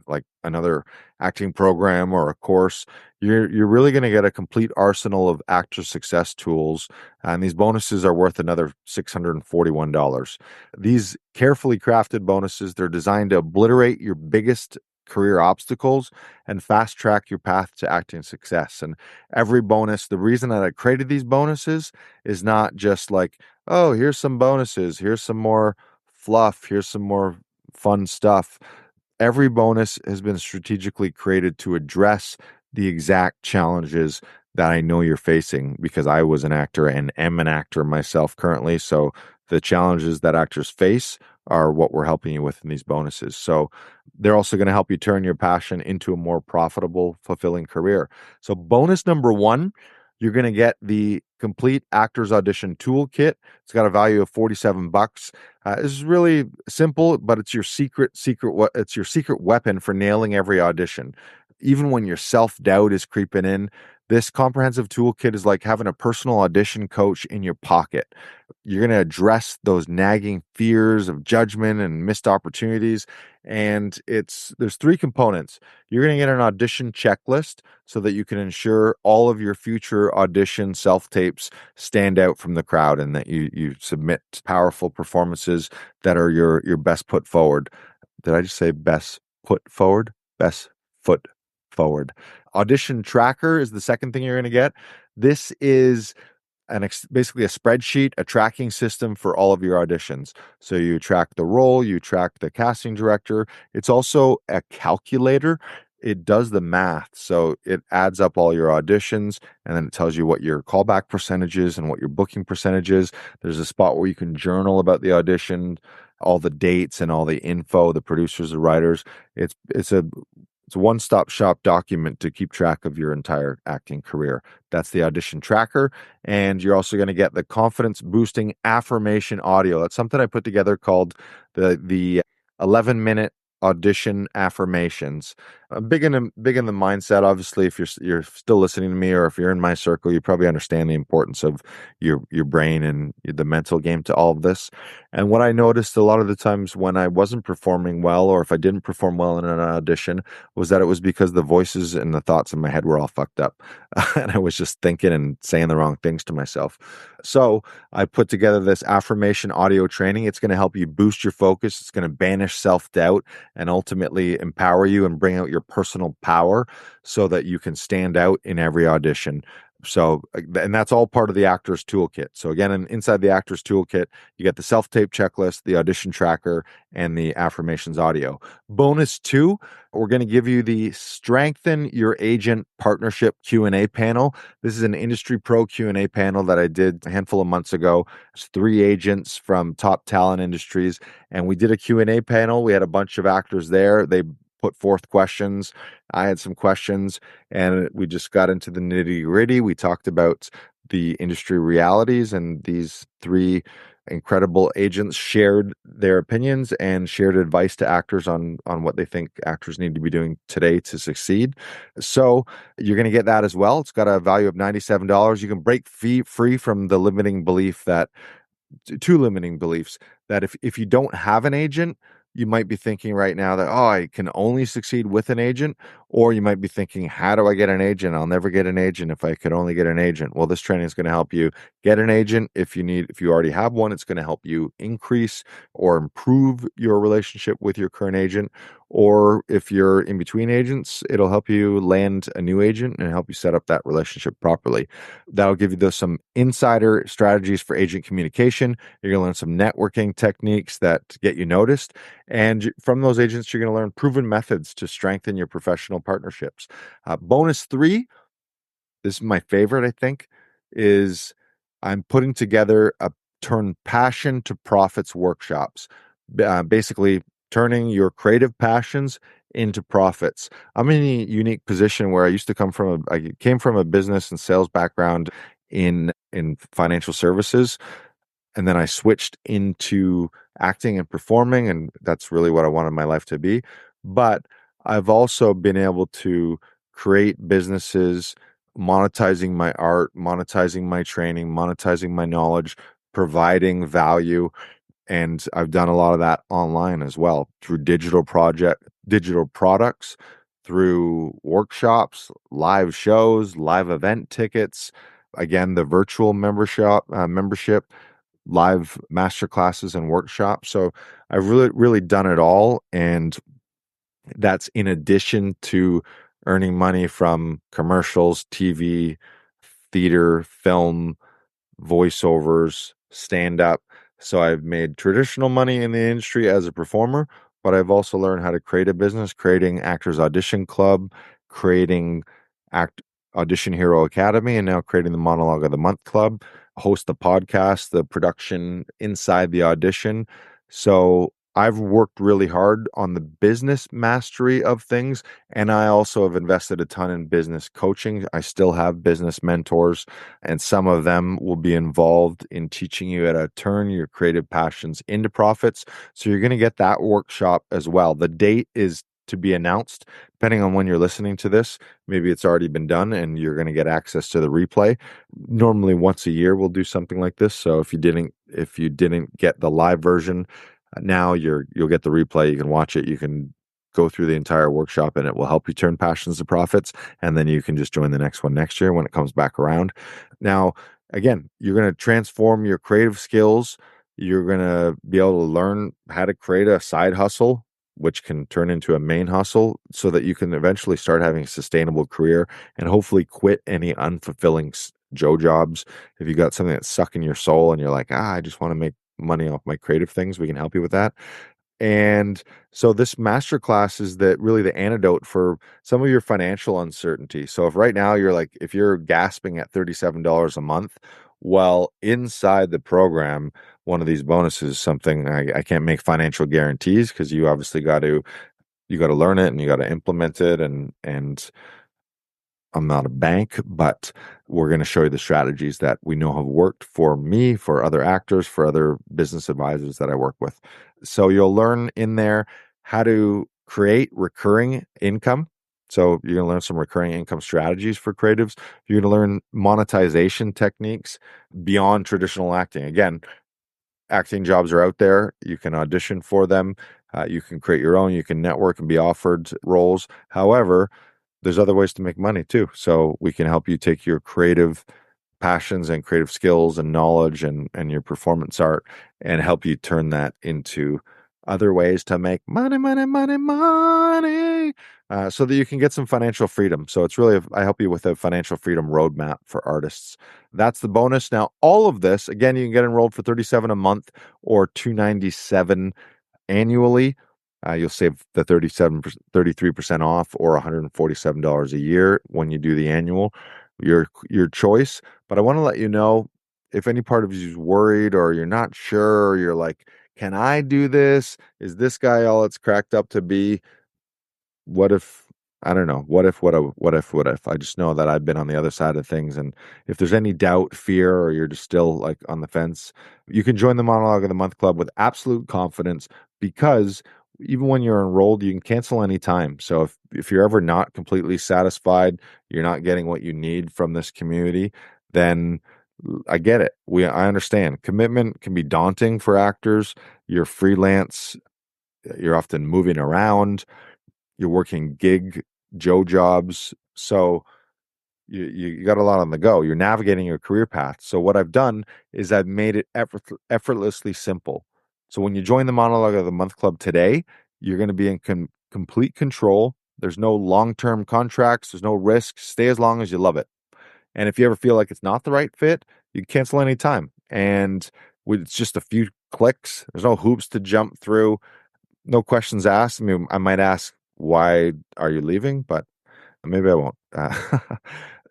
like another acting program or a course. You're really going to get a complete arsenal of actor success tools, and these bonuses are worth another $641. These carefully crafted bonuses, they're designed to obliterate your biggest career obstacles and fast track your path to acting success. And every bonus, the reason that I created these bonuses is not just like, oh, here's some bonuses, here's some more fluff, here's some more fun stuff. Every bonus has been strategically created to address the exact challenges that I know you're facing because I was an actor and am an actor myself currently. So the challenges that actors face are what we're helping you with in these bonuses. So they're also going to help you turn your passion into a more profitable, fulfilling career. So bonus number 1, you're going to get the complete actors audition toolkit. It's got a value of $47. This is really simple, but it's your secret weapon for nailing every audition. Even when your self-doubt is creeping in, this comprehensive toolkit is like having a personal audition coach in your pocket. You're going to address those nagging fears of judgment and missed opportunities. And there's 3 components. You're going to get an audition checklist so that you can ensure all of your future audition self-tapes stand out from the crowd and that you submit powerful performances that are your best put forward. Did I just say best put forward? Best foot forward. Audition tracker is the second thing you're going to get. This is basically a spreadsheet, a tracking system for all of your auditions. So you track the role, you track the casting director. It's also a calculator. It does the math. So it adds up all your auditions and then it tells you what your callback percentage is and what your booking percentage is. There's a spot where you can journal about the audition, all the dates and all the info, the producers, the writers. It's a one-stop shop document to keep track of your entire acting career. That's the audition tracker. And you're also going to get the confidence boosting affirmation audio. That's something I put together called the 11-minute audition affirmations. I'm big in the mindset. Obviously, if you're still listening to me, or if you're in my circle, you probably understand the importance of your brain and the mental game to all of this. And what I noticed a lot of the times when I wasn't performing well, or if I didn't perform well in an audition, was that it was because the voices and the thoughts in my head were all fucked up, and I was just thinking and saying the wrong things to myself. So I put together this affirmation audio training. It's going to help you boost your focus. It's going to banish self-doubt, and ultimately empower you and bring out your personal power so that you can stand out in every audition. So, and that's all part of the actor's toolkit. So again, inside the actor's toolkit, you get the self-tape checklist, the audition tracker, and the affirmations audio. Bonus two, we're going to give you the Strengthen Your Agent Partnership Q&A panel. This is an industry pro Q&A panel that I did a handful of months ago. It's 3 agents from top talent industries, and we did a Q&A panel. We had a bunch of actors there. They put forth questions. I had some questions, and we just got into the nitty-gritty. We talked about the industry realities, and these 3 incredible agents shared their opinions and shared advice to actors on what they think actors need to be doing today to succeed. So you're going to get that as well. It's got a value of $97. You can break free from the limiting belief that 2 limiting beliefs that if you don't have an agent, you might be thinking right now that, oh, I can only succeed with an agent. Or you might be thinking, how do I get an agent? I'll never get an agent if I could only get an agent. Well, this training is going to help you get an agent. If you already have one, it's going to help you increase or improve your relationship with your current agent. Or if you're in between agents, it'll help you land a new agent and help you set up that relationship properly. That'll give you some insider strategies for agent communication. You're going to learn some networking techniques that get you noticed. And from those agents, you're going to learn proven methods to strengthen your professional partnerships. Bonus 3, this is my favorite, I think, is I'm putting together a turn passion to profits workshops. Basically, turning your creative passions into profits. I'm in a unique position where I came from a business and sales background in financial services, and then I switched into acting and performing, and that's really what I wanted my life to be. But I've also been able to create businesses, monetizing my art, monetizing my training, monetizing my knowledge, providing value. And I've done a lot of that online as well through digital products, through workshops, live shows, live event tickets. Again, the virtual membership, live master classes and workshops. So I've really done it all. And that's in addition to earning money from commercials, TV, theater, film, voiceovers, stand up. So I've made traditional money in the industry as a performer, but I've also learned how to create a business, creating Actors Audition Club, creating Act Audition Hero Academy, and now creating the Monologue of the Month Club, host the podcast, the production inside the audition. So I've worked really hard on the business mastery of things, and I also have invested a ton in business coaching. I still have business mentors, and some of them will be involved in teaching you how to turn your creative passions into profits. So you're going to get that workshop as well. The date is to be announced depending on when you're listening to this. Maybe it's already been done and you're going to get access to the replay. Normally once a year we'll do something like this. So if you didn't get the live version, now you'll get the replay. You can watch it. You can go through the entire workshop, and it will help you turn passions to profits. And then you can just join the next one next year when it comes back around. Now, again, you're going to transform your creative skills. You're going to be able to learn how to create a side hustle, which can turn into a main hustle, so that you can eventually start having a sustainable career and hopefully quit any unfulfilling Joe jobs. If you got something that's sucking your soul and you're like, I just want to make money off my creative things, we can help you with that. And so this masterclass is really the antidote for some of your financial uncertainty. So if you're gasping at $37 a month, well, inside the program, one of these bonuses is something I can't make financial guarantees, because you obviously got to learn it and you got to implement it, and I'm not a bank, but we're going to show you the strategies that we know have worked for me, for other actors, for other business advisors that I work with. So you'll learn in there how to create recurring income. So you're going to learn some recurring income strategies for creatives. You're going to learn monetization techniques beyond traditional acting. Again, acting jobs are out there. You can audition for them. You can create your own. You can network and be offered roles. However, there's other ways to make money too. So we can help you take your creative passions and creative skills and knowledge and your performance art and help you turn that into other ways to make money, money, money, money, so that you can get some financial freedom. So it's really, I help you with a financial freedom roadmap for artists. That's the bonus. Now, all of this, again, you can get enrolled for 37 a month or 297 annually. You'll save the 33% off, or $147 a year when you do the annual. Your choice. But I want to let you know, if any part of you is worried or you're not sure, or you're like, can I do this? Is this guy all it's cracked up to be? What if, I don't know, what if? I just know that I've been on the other side of things. And if there's any doubt, fear, or you're just still like on the fence, you can join the Monologue of the Month Club with absolute confidence, because even when you're enrolled, you can cancel anytime. So if you're ever not completely satisfied, you're not getting what you need from this community, then I get it. I understand. Commitment can be daunting for actors. You're freelance, you're often moving around, you're working gig Joe jobs. So you got a lot on the go. You're navigating your career path. So what I've done is I've made it effortlessly simple. So when you join the Monologue of the Month Club today, you're going to be in complete control. There's no long-term contracts. There's no risk. Stay as long as you love it. And if you ever feel like it's not the right fit, you can cancel anytime. And it's just a few clicks. There's no hoops to jump through, no questions asked. I mean, I might ask, why are you leaving? But maybe I won't.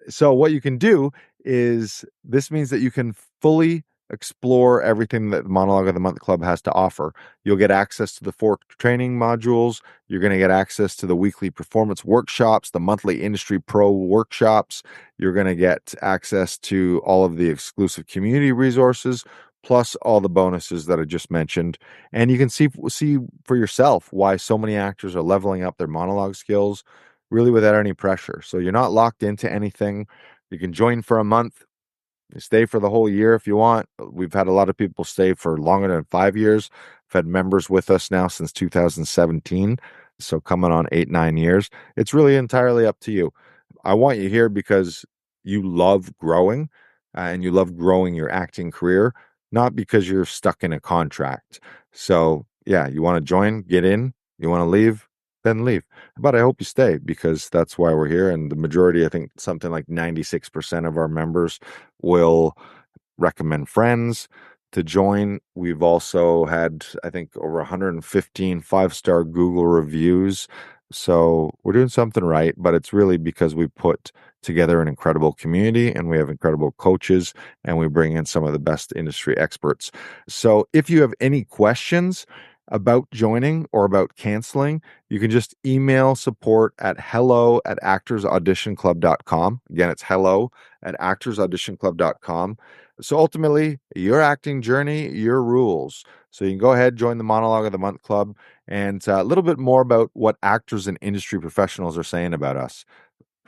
So what you can do is, this means that you can fully explore everything that the Monologue of the Month Club has to offer. You'll get access to the 4 training modules. You're going to get access to the weekly performance workshops, the monthly industry pro workshops. You're going to get access to all of the exclusive community resources, plus all the bonuses that I just mentioned. And you can see for yourself why so many actors are leveling up their monologue skills really without any pressure. So you're not locked into anything. You can join for a month, you stay for the whole year if you want. We've had a lot of people stay for longer than 5 years. I've had members with us now since 2017. So coming on 8, 9 years. It's really entirely up to you. I want you here because you love growing, and you love growing your acting career, not because you're stuck in a contract. So yeah, you want to join, get in. You want to leave, then leave. But I hope you stay, because that's why we're here. And the majority, I think something like 96% of our members will recommend friends to join. We've also had, I think, over 115 5-star Google reviews. So we're doing something right, but it's really because we put together an incredible community, and we have incredible coaches, and we bring in some of the best industry experts. So if you have any questions about joining or about canceling, you can just email support at hello@actorsauditionclub.com. Again, it's hello@actorsauditionclub.com. So ultimately, your acting journey, your rules. So you can go ahead, join the Monologue of the Month Club, and a little bit more about what actors and industry professionals are saying about us.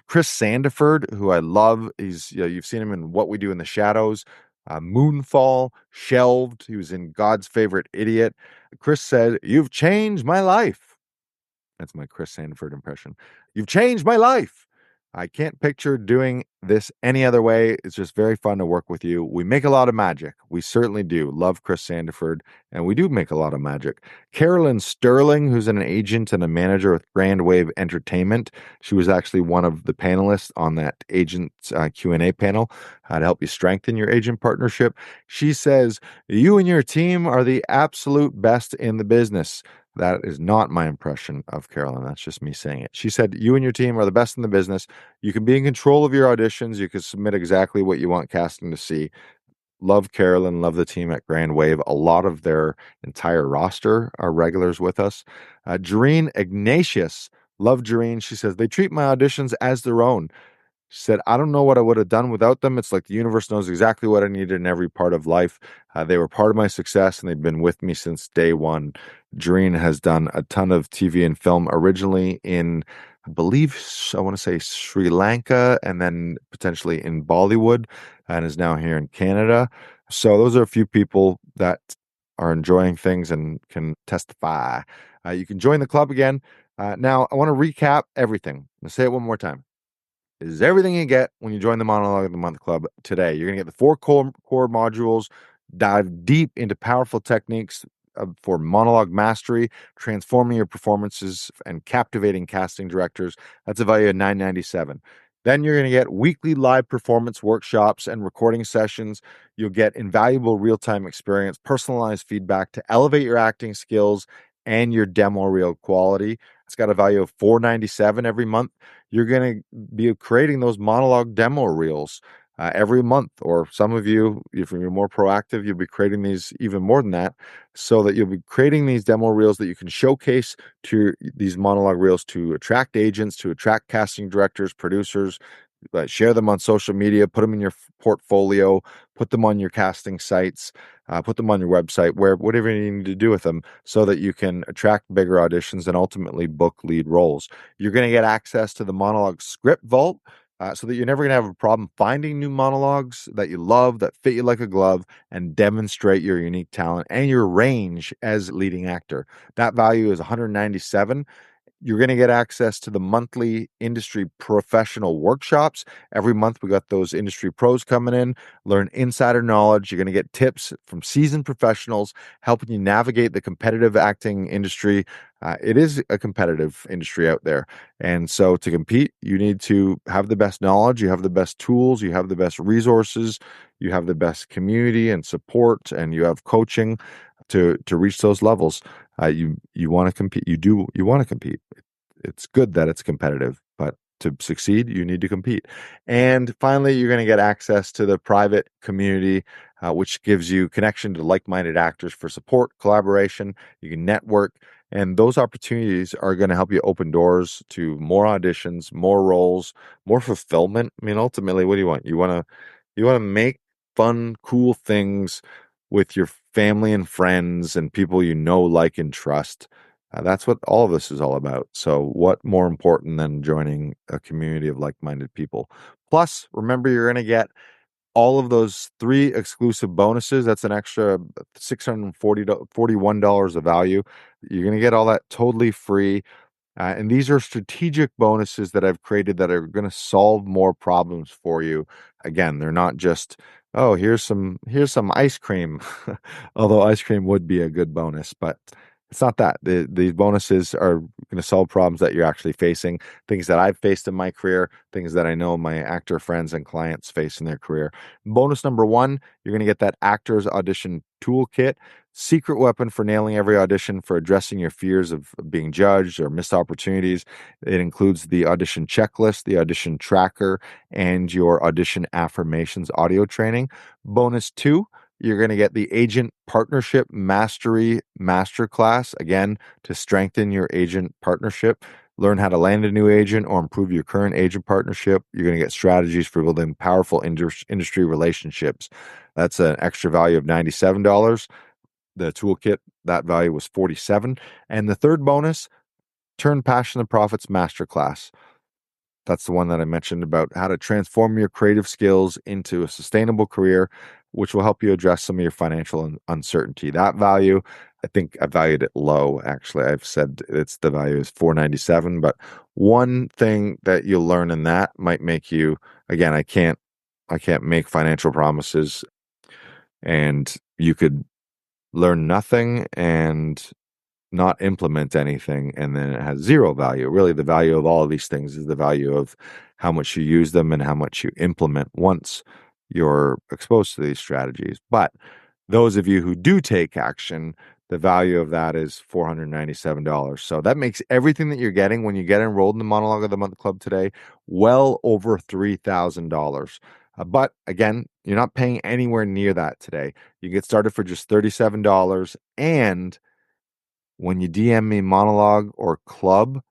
Chris Sandiford, who I love, you've seen him in What We Do in the Shadows, Moonfall, Shelved. He was in God's Favorite Idiot. Chris said, "You've changed my life." That's my Chris Sandiford impression. "You've changed my life. I can't picture doing this any other way. It's just very fun to work with you. We make a lot of magic." We certainly do. Love Chris Sandiford, and we do make a lot of magic. Carolyn Sterling, who's an agent and a manager with Grand Wave Entertainment. She was actually one of the panelists on that agent Q&A panel, to help you strengthen your agent partnership. She says, "You and your team are the absolute best in the business." That is not my impression of Carolyn. That's just me saying it. She said, "You and your team are the best in the business. You can be in control of your auditions. You can submit exactly what you want casting to see." Love Carolyn, love the team at Grand Wave. A lot of their entire roster are regulars with us. Jareen Ignatius, love Jareen. She says, "They treat my auditions as their own." She said, "I don't know what I would have done without them. It's like the universe knows exactly what I needed in every part of life. They were part of my success, and they've been with me since day one." Jareen has done a ton of TV and film, originally in, I believe, I want to say Sri Lanka, and then potentially in Bollywood, and is now here in Canada. So those are a few people that are enjoying things and can testify. You can join the club again. Now, I want to recap everything. I'll say it one more time. This is everything you get when you join the Monologue of the Month Club today. You're going to get the 4 core modules, dive deep into powerful techniques for Monologue Mastery, transforming your performances and captivating casting directors. That's a value of $9.97. Then you're going to get weekly live performance workshops and recording sessions. You'll get invaluable real-time experience, personalized feedback to elevate your acting skills and your demo reel quality. It's got a value of $4.97 every month. You're going to be creating those monologue demo reels every month, or some of you, if you're more proactive, you'll be creating these even more than that, so that you'll be creating these demo reels that you can showcase to these monologue reels to attract agents, to attract casting directors, producers. Share them on social media, put them in your portfolio, put them on your casting sites, put them on your website, whatever you need to do with them, so that you can attract bigger auditions and ultimately book lead roles. You're going to get access to the Monologue Script Vault, so that you're never going to have a problem finding new monologues that you love, that fit you like a glove, and demonstrate your unique talent and your range as leading actor. That value is $197. You're going to get access to the monthly industry professional workshops. Every month, we got those industry pros coming in, learn insider knowledge. You're going to get tips from seasoned professionals helping you navigate the competitive acting industry. It is a competitive industry out there. And so to compete, you need to have the best knowledge, you have the best tools, you have the best resources, you have the best community and support, and you have coaching to reach those levels. You want to compete. You want to compete. It's good that it's competitive, but to succeed, you need to compete. And finally, you're going to get access to the private community, which gives you connection to like-minded actors for support, collaboration. You can network, and those opportunities are going to help you open doors to more auditions, more roles, more fulfillment. I mean, ultimately, what do you want? You want to make fun, cool things with your family and friends and people you know, like, and trust. That's what all of this is all about. So, what more important than joining a community of like minded people? Plus, remember, you're going to get all of those 3 exclusive bonuses. That's an extra $641 of value. You're going to get all that totally free. And these are strategic bonuses that I've created that are going to solve more problems for you. Again, they're not just, oh, here's some ice cream, although ice cream would be a good bonus, but it's not that. These bonuses are going to solve problems that you're actually facing, things that I've faced in my career, things that I know my actor friends and clients face in their career. Bonus number 1, you're going to get that actor's audition toolkit. Secret weapon for nailing every audition, for addressing your fears of being judged or missed opportunities. It includes the audition checklist, the audition tracker, and your audition affirmations audio training. Bonus 2, you're going to get the Agent Partnership Mastery Masterclass, again, to strengthen your agent partnership. Learn how to land a new agent or improve your current agent partnership. You're going to get strategies for building powerful industry relationships. That's an extra value of $97. The toolkit, that value was $47. And the third bonus, Turn Passion to Profits Masterclass. That's the one that I mentioned about how to transform your creative skills into a sustainable career, which will help you address some of your financial uncertainty. That value, I think I valued it low, actually. I've said the value is $497, but one thing that you'll learn in that might make you, again, I can't make financial promises, and you could learn nothing and not implement anything, and then it has zero value. Really, the value of all of these things is the value of how much you use them and how much you implement once you're exposed to these strategies. But those of you who do take action, the value of that is $497. So that makes everything that you're getting when you get enrolled in the Monologue of the Month Club today well over $3,000. But again, you're not paying anywhere near that today. You get started for just $37. And when you DM me Monologue or Club,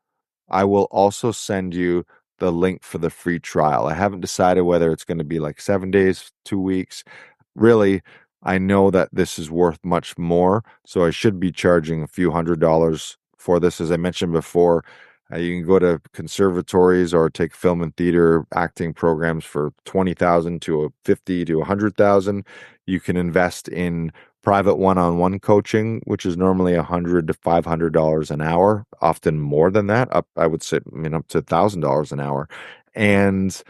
I will also send you the link for the free trial. I haven't decided whether it's going to be like 7 days, 2 weeks. Really, I know that this is worth much more, so I should be charging a few $100s for this. As I mentioned before, you can go to conservatories or take film and theater acting programs for $20,000 to $50,000 to $100,000. You can invest in private one-on-one coaching, which is normally $100 to $500 an hour, often more than that. I would say, up to $1,000 an hour. And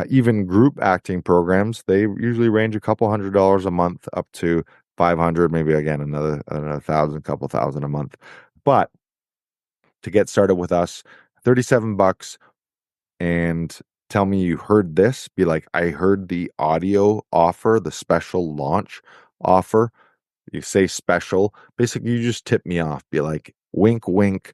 even group acting programs, they usually range a couple $100s a month up to 500, maybe again another thousand, couple thousand a month. But to get started with us, 37 bucks, and tell me you heard this. Be like, I heard the audio offer, the special launch offer. You say special. Basically, you just tip me off. Be like, wink, wink.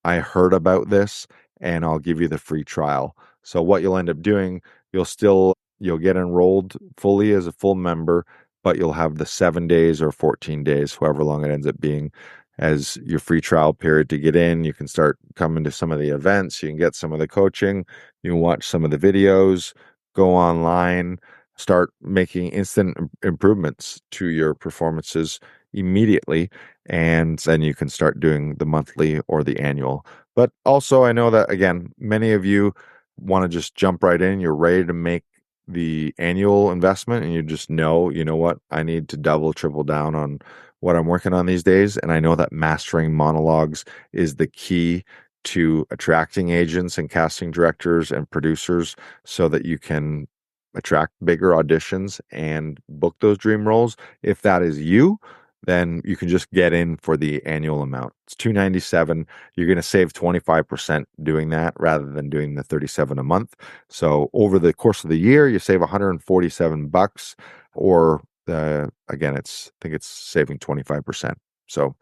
I heard about this and I'll give you the free trial. So what you'll end up doing, you'll get enrolled fully as a full member, but you'll have the 7 days or 14 days, however long it ends up being, as your free trial period to get in. You can start coming to some of the events, you can get some of the coaching, you can watch some of the videos, go online, start making instant improvements to your performances immediately, and then you can start doing the monthly or the annual. But also, I know that, again, many of you want to just jump right in. You're ready to make the annual investment, and you just know, you know what, I need to double, triple down on what I'm working on these days. And I know that mastering monologues is the key to attracting agents and casting directors and producers so that you can attract bigger auditions and book those dream roles. If that is you, then you can just get in for the annual amount. It's $297. You're going to save 25% doing that rather than doing the 37 a month. So over the course of the year, you save 147 bucks, or again, I think it's saving 25%. So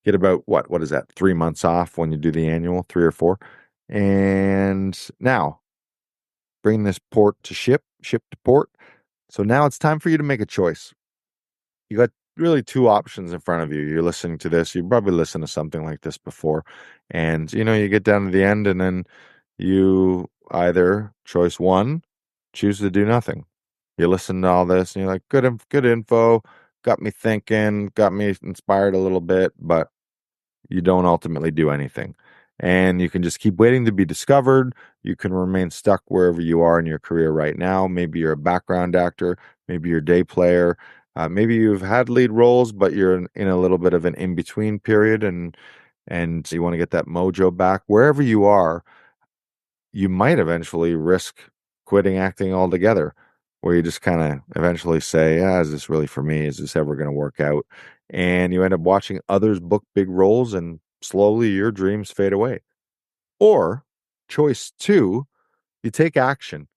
get about what is that? 3 months off when you do the annual, 3 or 4. And now bring this port to ship to port. So now it's time for you to make a choice. You got really two options in front of you. You're listening to this, you probably listened to something like this before. And you get down to the end and then you either choice one, choose to do nothing. You listen to all this and you're like, good info, got me thinking, got me inspired a little bit, but you don't ultimately do anything. And you can just keep waiting to be discovered. You can remain stuck wherever you are in your career right now. Maybe you're a background actor, maybe you're a day player, maybe you've had lead roles, but you're in a little bit of an in-between period, and you want to get that mojo back. Wherever you are, you might eventually risk quitting acting altogether, where you just kind of eventually say, is this really for me? Is this ever going to work out? And you end up watching others book big roles and slowly your dreams fade away. Or choice two, you take action.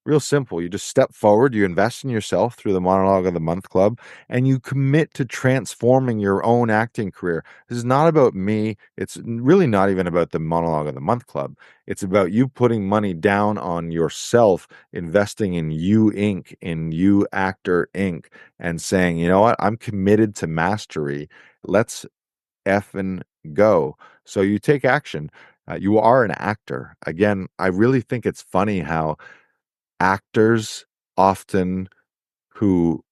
Real simple. You just step forward, you invest in yourself through the Monologue of the Month Club, and you commit to transforming your own acting career. This is not about me. It's really not even about the Monologue of the Month Club. It's about you putting money down on yourself, investing in You Inc., in You Actor Inc., and saying, you know what, I'm committed to mastery. Let's effing go. So you take action. You are an actor. Again, I really think it's funny how actors often who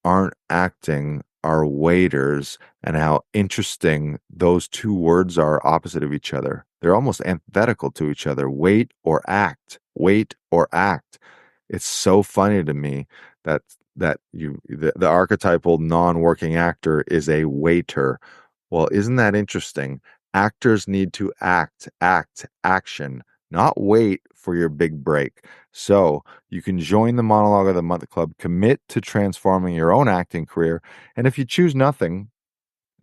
aren't acting are waiters, and how interesting those two words are opposite of each other. They're almost antithetical to each other. Wait or act. Wait or act. It's so funny to me that the archetypal non-working actor is a waiter. Well, isn't that interesting? Actors need to action, not wait for your big break. So you can join the Monologue of the Month Club, commit to transforming your own acting career, and if you choose nothing,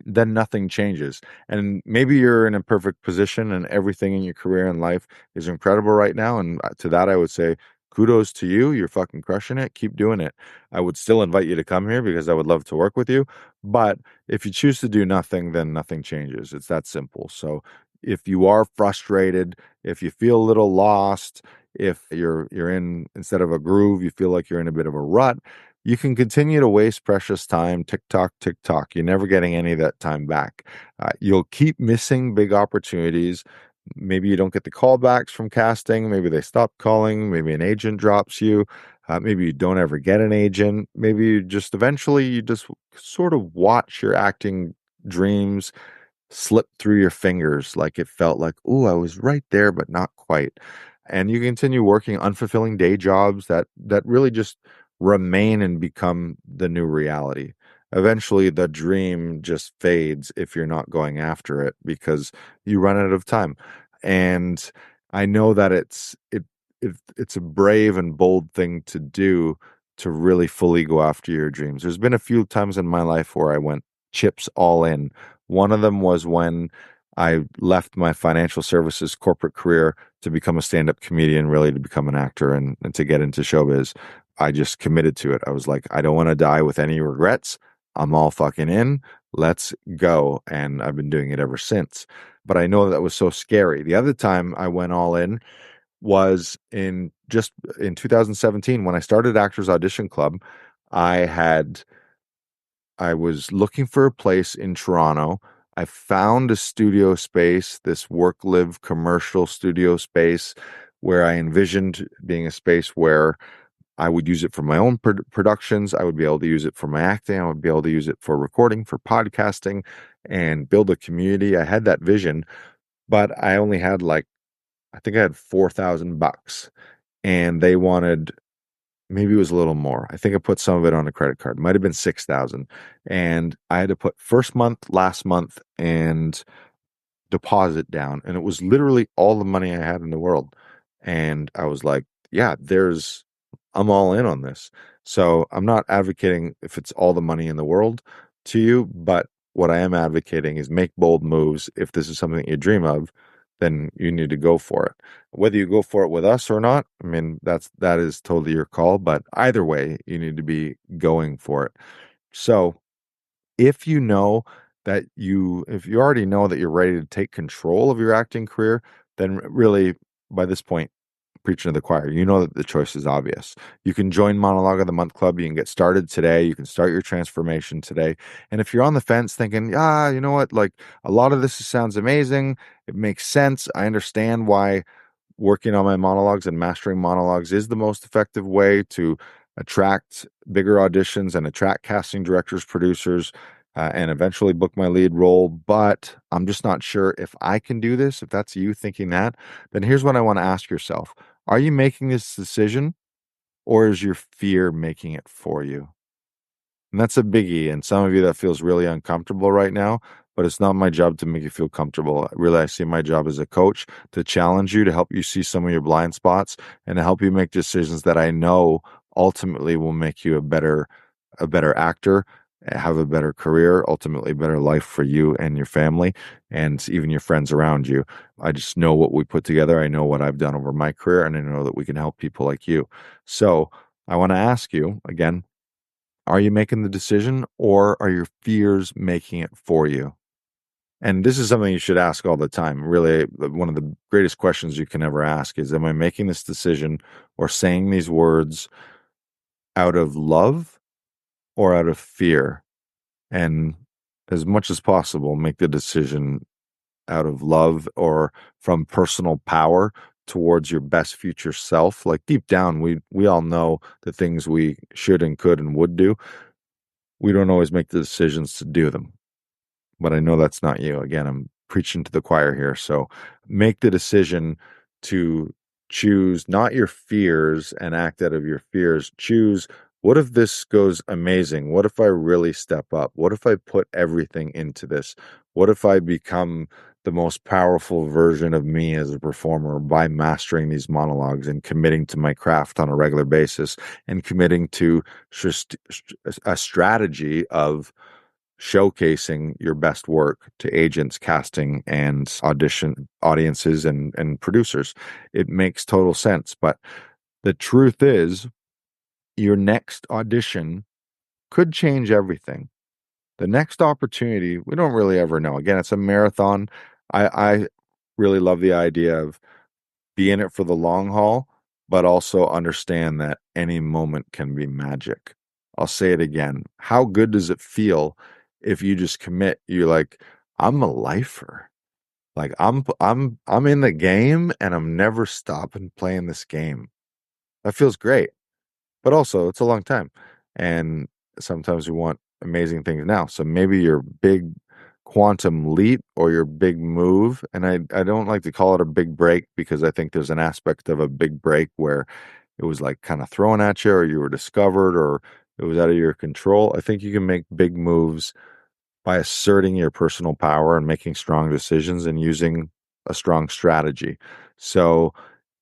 then nothing changes. And maybe you're in a perfect position and everything in your career and life is incredible right now. And to that, I would say, kudos to you. You're fucking crushing it. Keep doing it. I would still invite you to come here because I would love to work with you. But if you choose to do nothing, then nothing changes. It's that simple. So if you are frustrated, if you feel a little lost, if you're in, instead of a groove, you feel like you're in a bit of a rut, you can continue to waste precious time, tick tock, tick tock. You're never getting any of that time back. You'll keep missing big opportunities. Maybe you don't get the callbacks from casting. Maybe they stop calling. Maybe an agent drops you. Maybe you don't ever get an agent. Maybe you just sort of watch your acting dreams slip through your fingers, like it felt like, ooh, I was right there, but not quite. And you continue working unfulfilling day jobs that really just remain and become the new reality. Eventually, the dream just fades if you're not going after it because you run out of time. And I know that it's a brave and bold thing to do, to really fully go after your dreams. There's been a few times in my life where I went chips all in. One of them was when I left my financial services corporate career to become a stand-up comedian, really to become an actor and to get into showbiz. I just committed to it. I was like, I don't want to die with any regrets. I'm all fucking in. Let's go. And I've been doing it ever since. But I know that was so scary. The other time I went all in was in 2017 when I started Actors Audition Club. I had I was looking for a place in Toronto. I found a studio space, this work live commercial studio space where I envisioned being a space where I would use it for my own productions. I would be able to use it for my acting. I would be able to use it for recording, for podcasting, and build a community. I had that vision, but I only had I think I had $4,000, and they wanted, maybe it was a little more. I think I put some of it on a credit card. It might have been 6,000, and I had to put first month, last month, and deposit down, and it was literally all the money I had in the world. And I was like, yeah, I'm all in on this. So I'm not advocating if it's all the money in the world to you, but what I am advocating is make bold moves. If this is something that you dream of, then you need to go for it. Whether you go for it with us or not, I mean, that is totally your call, but either way, you need to be going for it. So if you know if you already know that you're ready to take control of your acting career, then really by this point, preaching to the choir, you know that the choice is obvious. You can join Monologue of the Month Club. You can get started today. You can start your transformation today. And if you're on the fence thinking, you know what, like a lot of this sounds amazing, it makes sense. I understand why working on my monologues and mastering monologues is the most effective way to attract bigger auditions and attract casting directors, producers, and eventually book my lead role. But I'm just not sure if I can do this. If that's you thinking that, then here's what I want to ask yourself. Are you making this decision, or is your fear making it for you? And that's a biggie. And some of you that feels really uncomfortable right now, but it's not my job to make you feel comfortable. Really, I see my job as a coach to challenge you, to help you see some of your blind spots, and to help you make decisions that I know ultimately will make you a better actor, have a better career, ultimately a better life for you and your family, and even your friends around you. I just know what we put together. I know what I've done over my career, and I know that we can help people like you. So I want to ask you again, are you making the decision, or are your fears making it for you? And this is something you should ask all the time. Really, one of the greatest questions you can ever ask is, am I making this decision or saying these words out of love or out of fear? And as much as possible, make the decision out of love or from personal power towards your best future self. Like deep down, we all know the things we should and could and would do. We don't always make the decisions to do them. But I know that's not you. Again, I'm preaching to the choir here. So make the decision to choose not your fears and act out of your fears. Choose, what if this goes amazing? What if I really step up? What if I put everything into this? What if I become the most powerful version of me as a performer by mastering these monologues and committing to my craft on a regular basis and committing to a strategy of showcasing your best work to agents, casting, and audition audiences and producers? It makes total sense. But the truth is, your next audition could change everything. The next opportunity, we don't really ever know. Again, it's a marathon. I really love the idea of be in it for the long haul, but also understand that any moment can be magic. I'll say it again. How good does it feel if you just commit? You're like, I'm a lifer. Like I'm in the game and I'm never stopping playing this game. That feels great. But also it's a long time. And sometimes we want amazing things now. So maybe your big quantum leap or your big move, and I don't like to call it a big break because I think there's an aspect of a big break where it was like kind of thrown at you or you were discovered or it was out of your control. I think you can make big moves by asserting your personal power and making strong decisions and using a strong strategy. So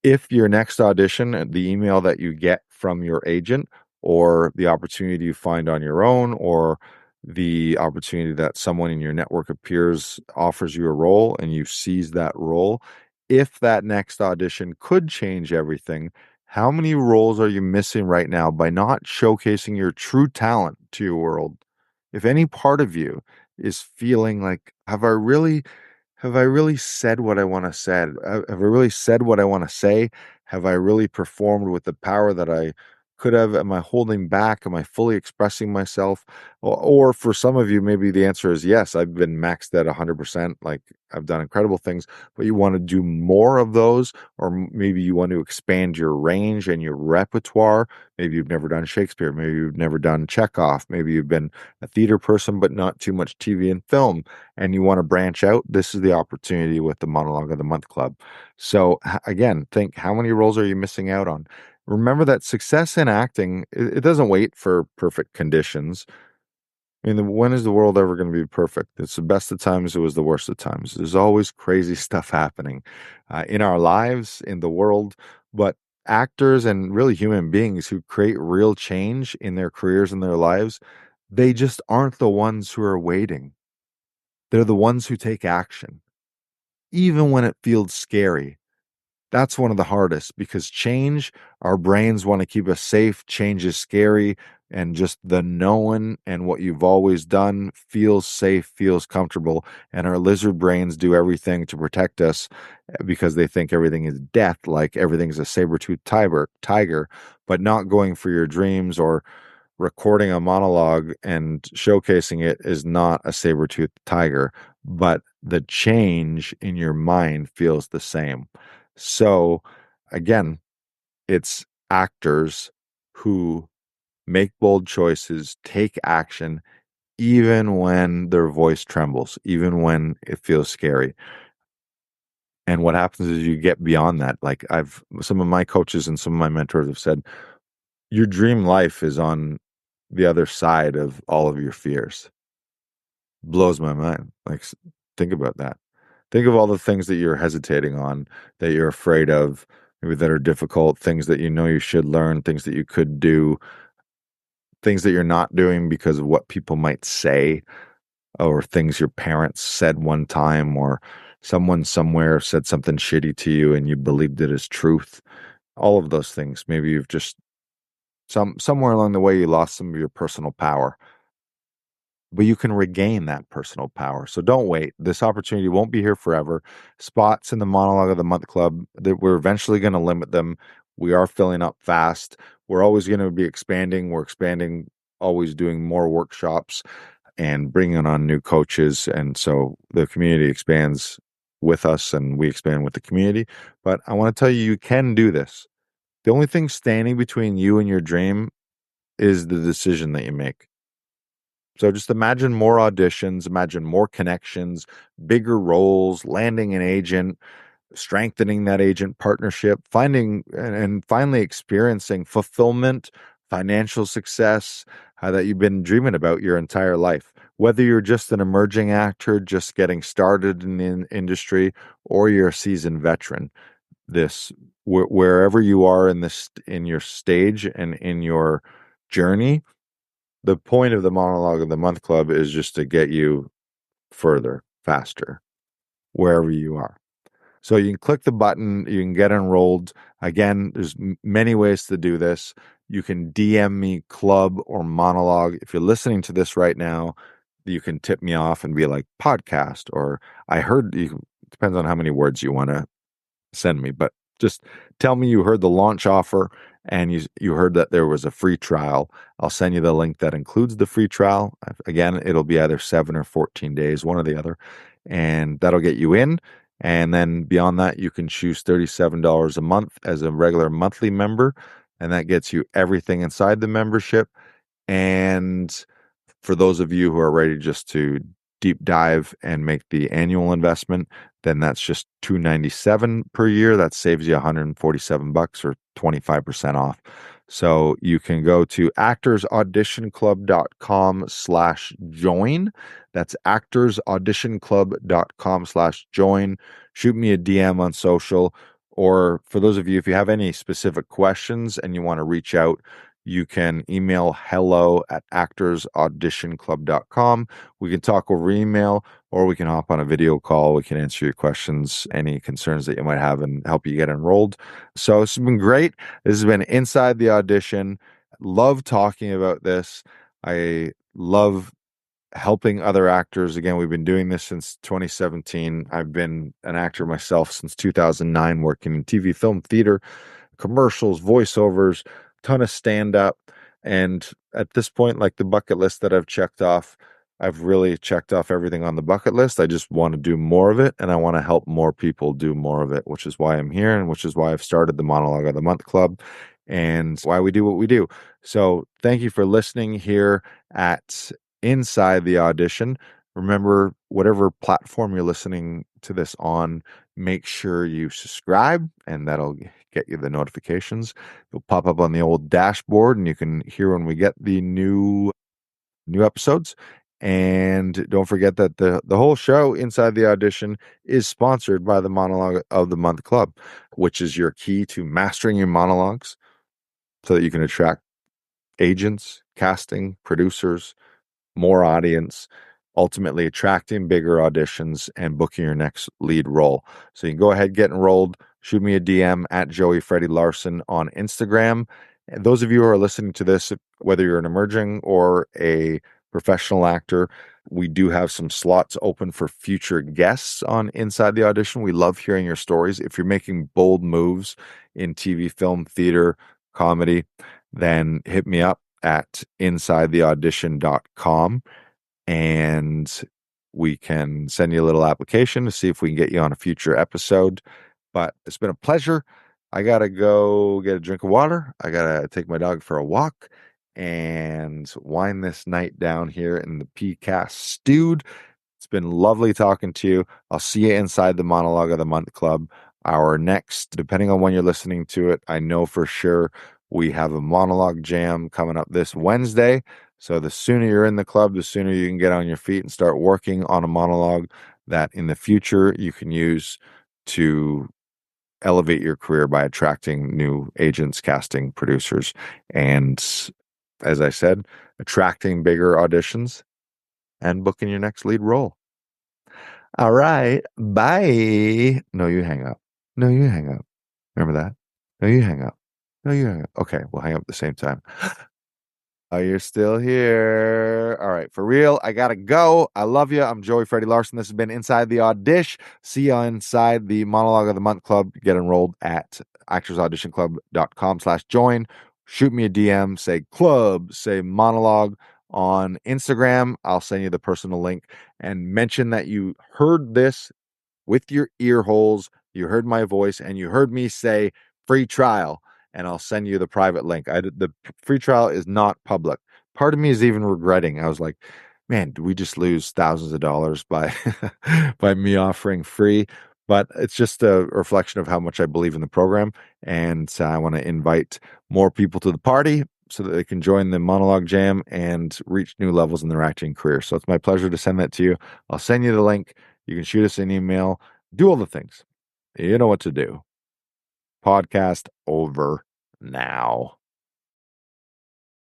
if your next audition, the email that you get from your agent or the opportunity you find on your own, or the opportunity that someone in your network of peers offers you a role and you seize that role. If that next audition could change everything, how many roles are you missing right now by not showcasing your true talent to your world? If any part of you is feeling like, have I really said what I want to say? Have I really said what I want to say? Have I really performed with the power that I could have? Am I holding back? Am I fully expressing myself? Or for some of you, maybe the answer is yes, I've been maxed at 100%. Like I've done incredible things, but you want to do more of those, or maybe you want to expand your range and your repertoire. Maybe you've never done Shakespeare. Maybe you've never done Chekhov. Maybe you've been a theater person, but not too much TV and film, and you want to branch out. This is the opportunity with the Monologue of the Month Club. So again, think, how many roles are you missing out on? Remember that success in acting, it doesn't wait for perfect conditions. I mean, when is the world ever going to be perfect? It's the best of times, it was the worst of times. There's always crazy stuff happening in our lives, in the world, but actors and really human beings who create real change in their careers and their lives, they just aren't the ones who are waiting. They're the ones who take action, even when it feels scary. That's one of the hardest, because change, our brains want to keep us safe. Change is scary, and just the known and what you've always done feels safe, feels comfortable. And our lizard brains do everything to protect us because they think everything is death, like everything's a saber-toothed tiger, but not going for your dreams or recording a monologue and showcasing it is not a saber-toothed tiger, but the change in your mind feels the same. So again, it's actors who make bold choices, take action, even when their voice trembles, even when it feels scary. And what happens is you get beyond that. Like some of my coaches and some of my mentors have said, your dream life is on the other side of all of your fears. Blows my mind. Like, think about that. Think of all the things that you're hesitating on, that you're afraid of, maybe that are difficult, things that you know you should learn, things that you could do, things that you're not doing because of what people might say, or things your parents said one time, or someone somewhere said something shitty to you and you believed it as truth. All of those things. Maybe you've just somewhere along the way you lost some of your personal power, but you can regain that personal power. So don't wait. This opportunity won't be here forever. Spots in the Monologue of the Month Club, that we're eventually going to limit them. We are filling up fast. We're always going to be expanding. We're expanding, always doing more workshops and bringing on new coaches. And so the community expands with us and we expand with the community. But I want to tell you, you can do this. The only thing standing between you and your dream is the decision that you make. So just imagine more auditions, imagine more connections, bigger roles, landing an agent, strengthening that agent partnership, finding and finally experiencing fulfillment, financial success that you've been dreaming about your entire life. Whether you're just an emerging actor, just getting started in the industry, or you're a seasoned veteran, this wherever you are in this, in your stage and in your journey, the point of the Monologue of the Month Club is just to get you further, faster, wherever you are. So you can click the button, you can get enrolled. Again, there's many ways to do this. You can DM me club or monologue. If you're listening to this right now, you can tip me off and be like podcast, or I heard you. Depends on how many words you want to send me, but just tell me you heard the launch offer and you heard that there was a free trial. I'll send you the link that includes the free trial. Again, it'll be either 7 or 14 days, one or the other, and that'll get you in. And then beyond that, you can choose $37 a month as a regular monthly member, and that gets you everything inside the membership. And for those of you who are ready just to deep dive and make the annual investment, then that's just $297 per year. That saves you $147 or 25% off. So you can go to actorsauditionclub.com/join. That's actorsauditionclub.com/join. Shoot me a DM on social. Or for those of you, if you have any specific questions and you want to reach out, you can email hello@actorsauditionclub.com. We can talk over email, or we can hop on a video call. We can answer your questions, any concerns that you might have, and help you get enrolled. So this has been great. This has been Inside the Audition. Love talking about this. I love helping other actors. Again, we've been doing this since 2017. I've been an actor myself since 2009, working in TV, film, theater, commercials, voiceovers, ton of stand up. And at this point, like the bucket list that I've checked off, I've really checked off everything on the bucket list. I just want to do more of it, and I want to help more people do more of it, which is why I'm here and which is why I've started the Monologue of the Month Club and why we do what we do. So thank you for listening here at Inside the Audition. Remember, whatever platform you're listening to this on, make sure you subscribe, and that'll get you the notifications. It'll pop up on the old dashboard, and you can hear when we get the new episodes. And don't forget that the whole show Inside the Audition is sponsored by the Monologue of the Month Club, which is your key to mastering your monologues so that you can attract agents, casting, producers, more audience, ultimately attracting bigger auditions and booking your next lead role. So you can go ahead, get enrolled, shoot me a DM at Joey Freddie Larson on Instagram. And those of you who are listening to this, whether you're an emerging or a professional actor, we do have some slots open for future guests on Inside the Audition. We love hearing your stories. If you're making bold moves in TV, film, theater, comedy, then hit me up at insidetheaudition.com and we can send you a little application to see if we can get you on a future episode. But it's been a pleasure. I got to go get a drink of water. I got to take my dog for a walk and wind this night down here in the PCAST stewed. It's been lovely talking to you. I'll see you inside the Monologue of the Month Club. Our next, depending on when you're listening to it, I know for sure we have a monologue jam coming up this Wednesday. So the sooner you're in the club, the sooner you can get on your feet and start working on a monologue that in the future you can use to elevate your career by attracting new agents, casting, producers, and, as I said, attracting bigger auditions and booking your next lead role. All right. Bye. No, you hang up. No, you hang up. Remember that? No, you hang up. No, you hang up. Okay, we'll hang up at the same time. Oh, you're still here. All right, for real. I gotta go. I love you. I'm Joey Freddie Larson. This has been Inside the Audition. See you inside the Monologue of the Month Club. Get enrolled at actorsauditionclub.com/join. Shoot me a DM. Say club. Say monologue on Instagram. I'll send you the personal link and mention that you heard this with your ear holes. You heard my voice and you heard me say free trial, and I'll send you the private link. The free trial is not public. Part of me is even regretting. I was like, man, do we just lose thousands of dollars by by me offering free? But it's just a reflection of how much I believe in the program, and I want to invite more people to the party so that they can join the monologue jam and reach new levels in their acting career. So it's my pleasure to send that to you. I'll send you the link. You can shoot us an email. Do all the things. You know what to do. Podcast over now.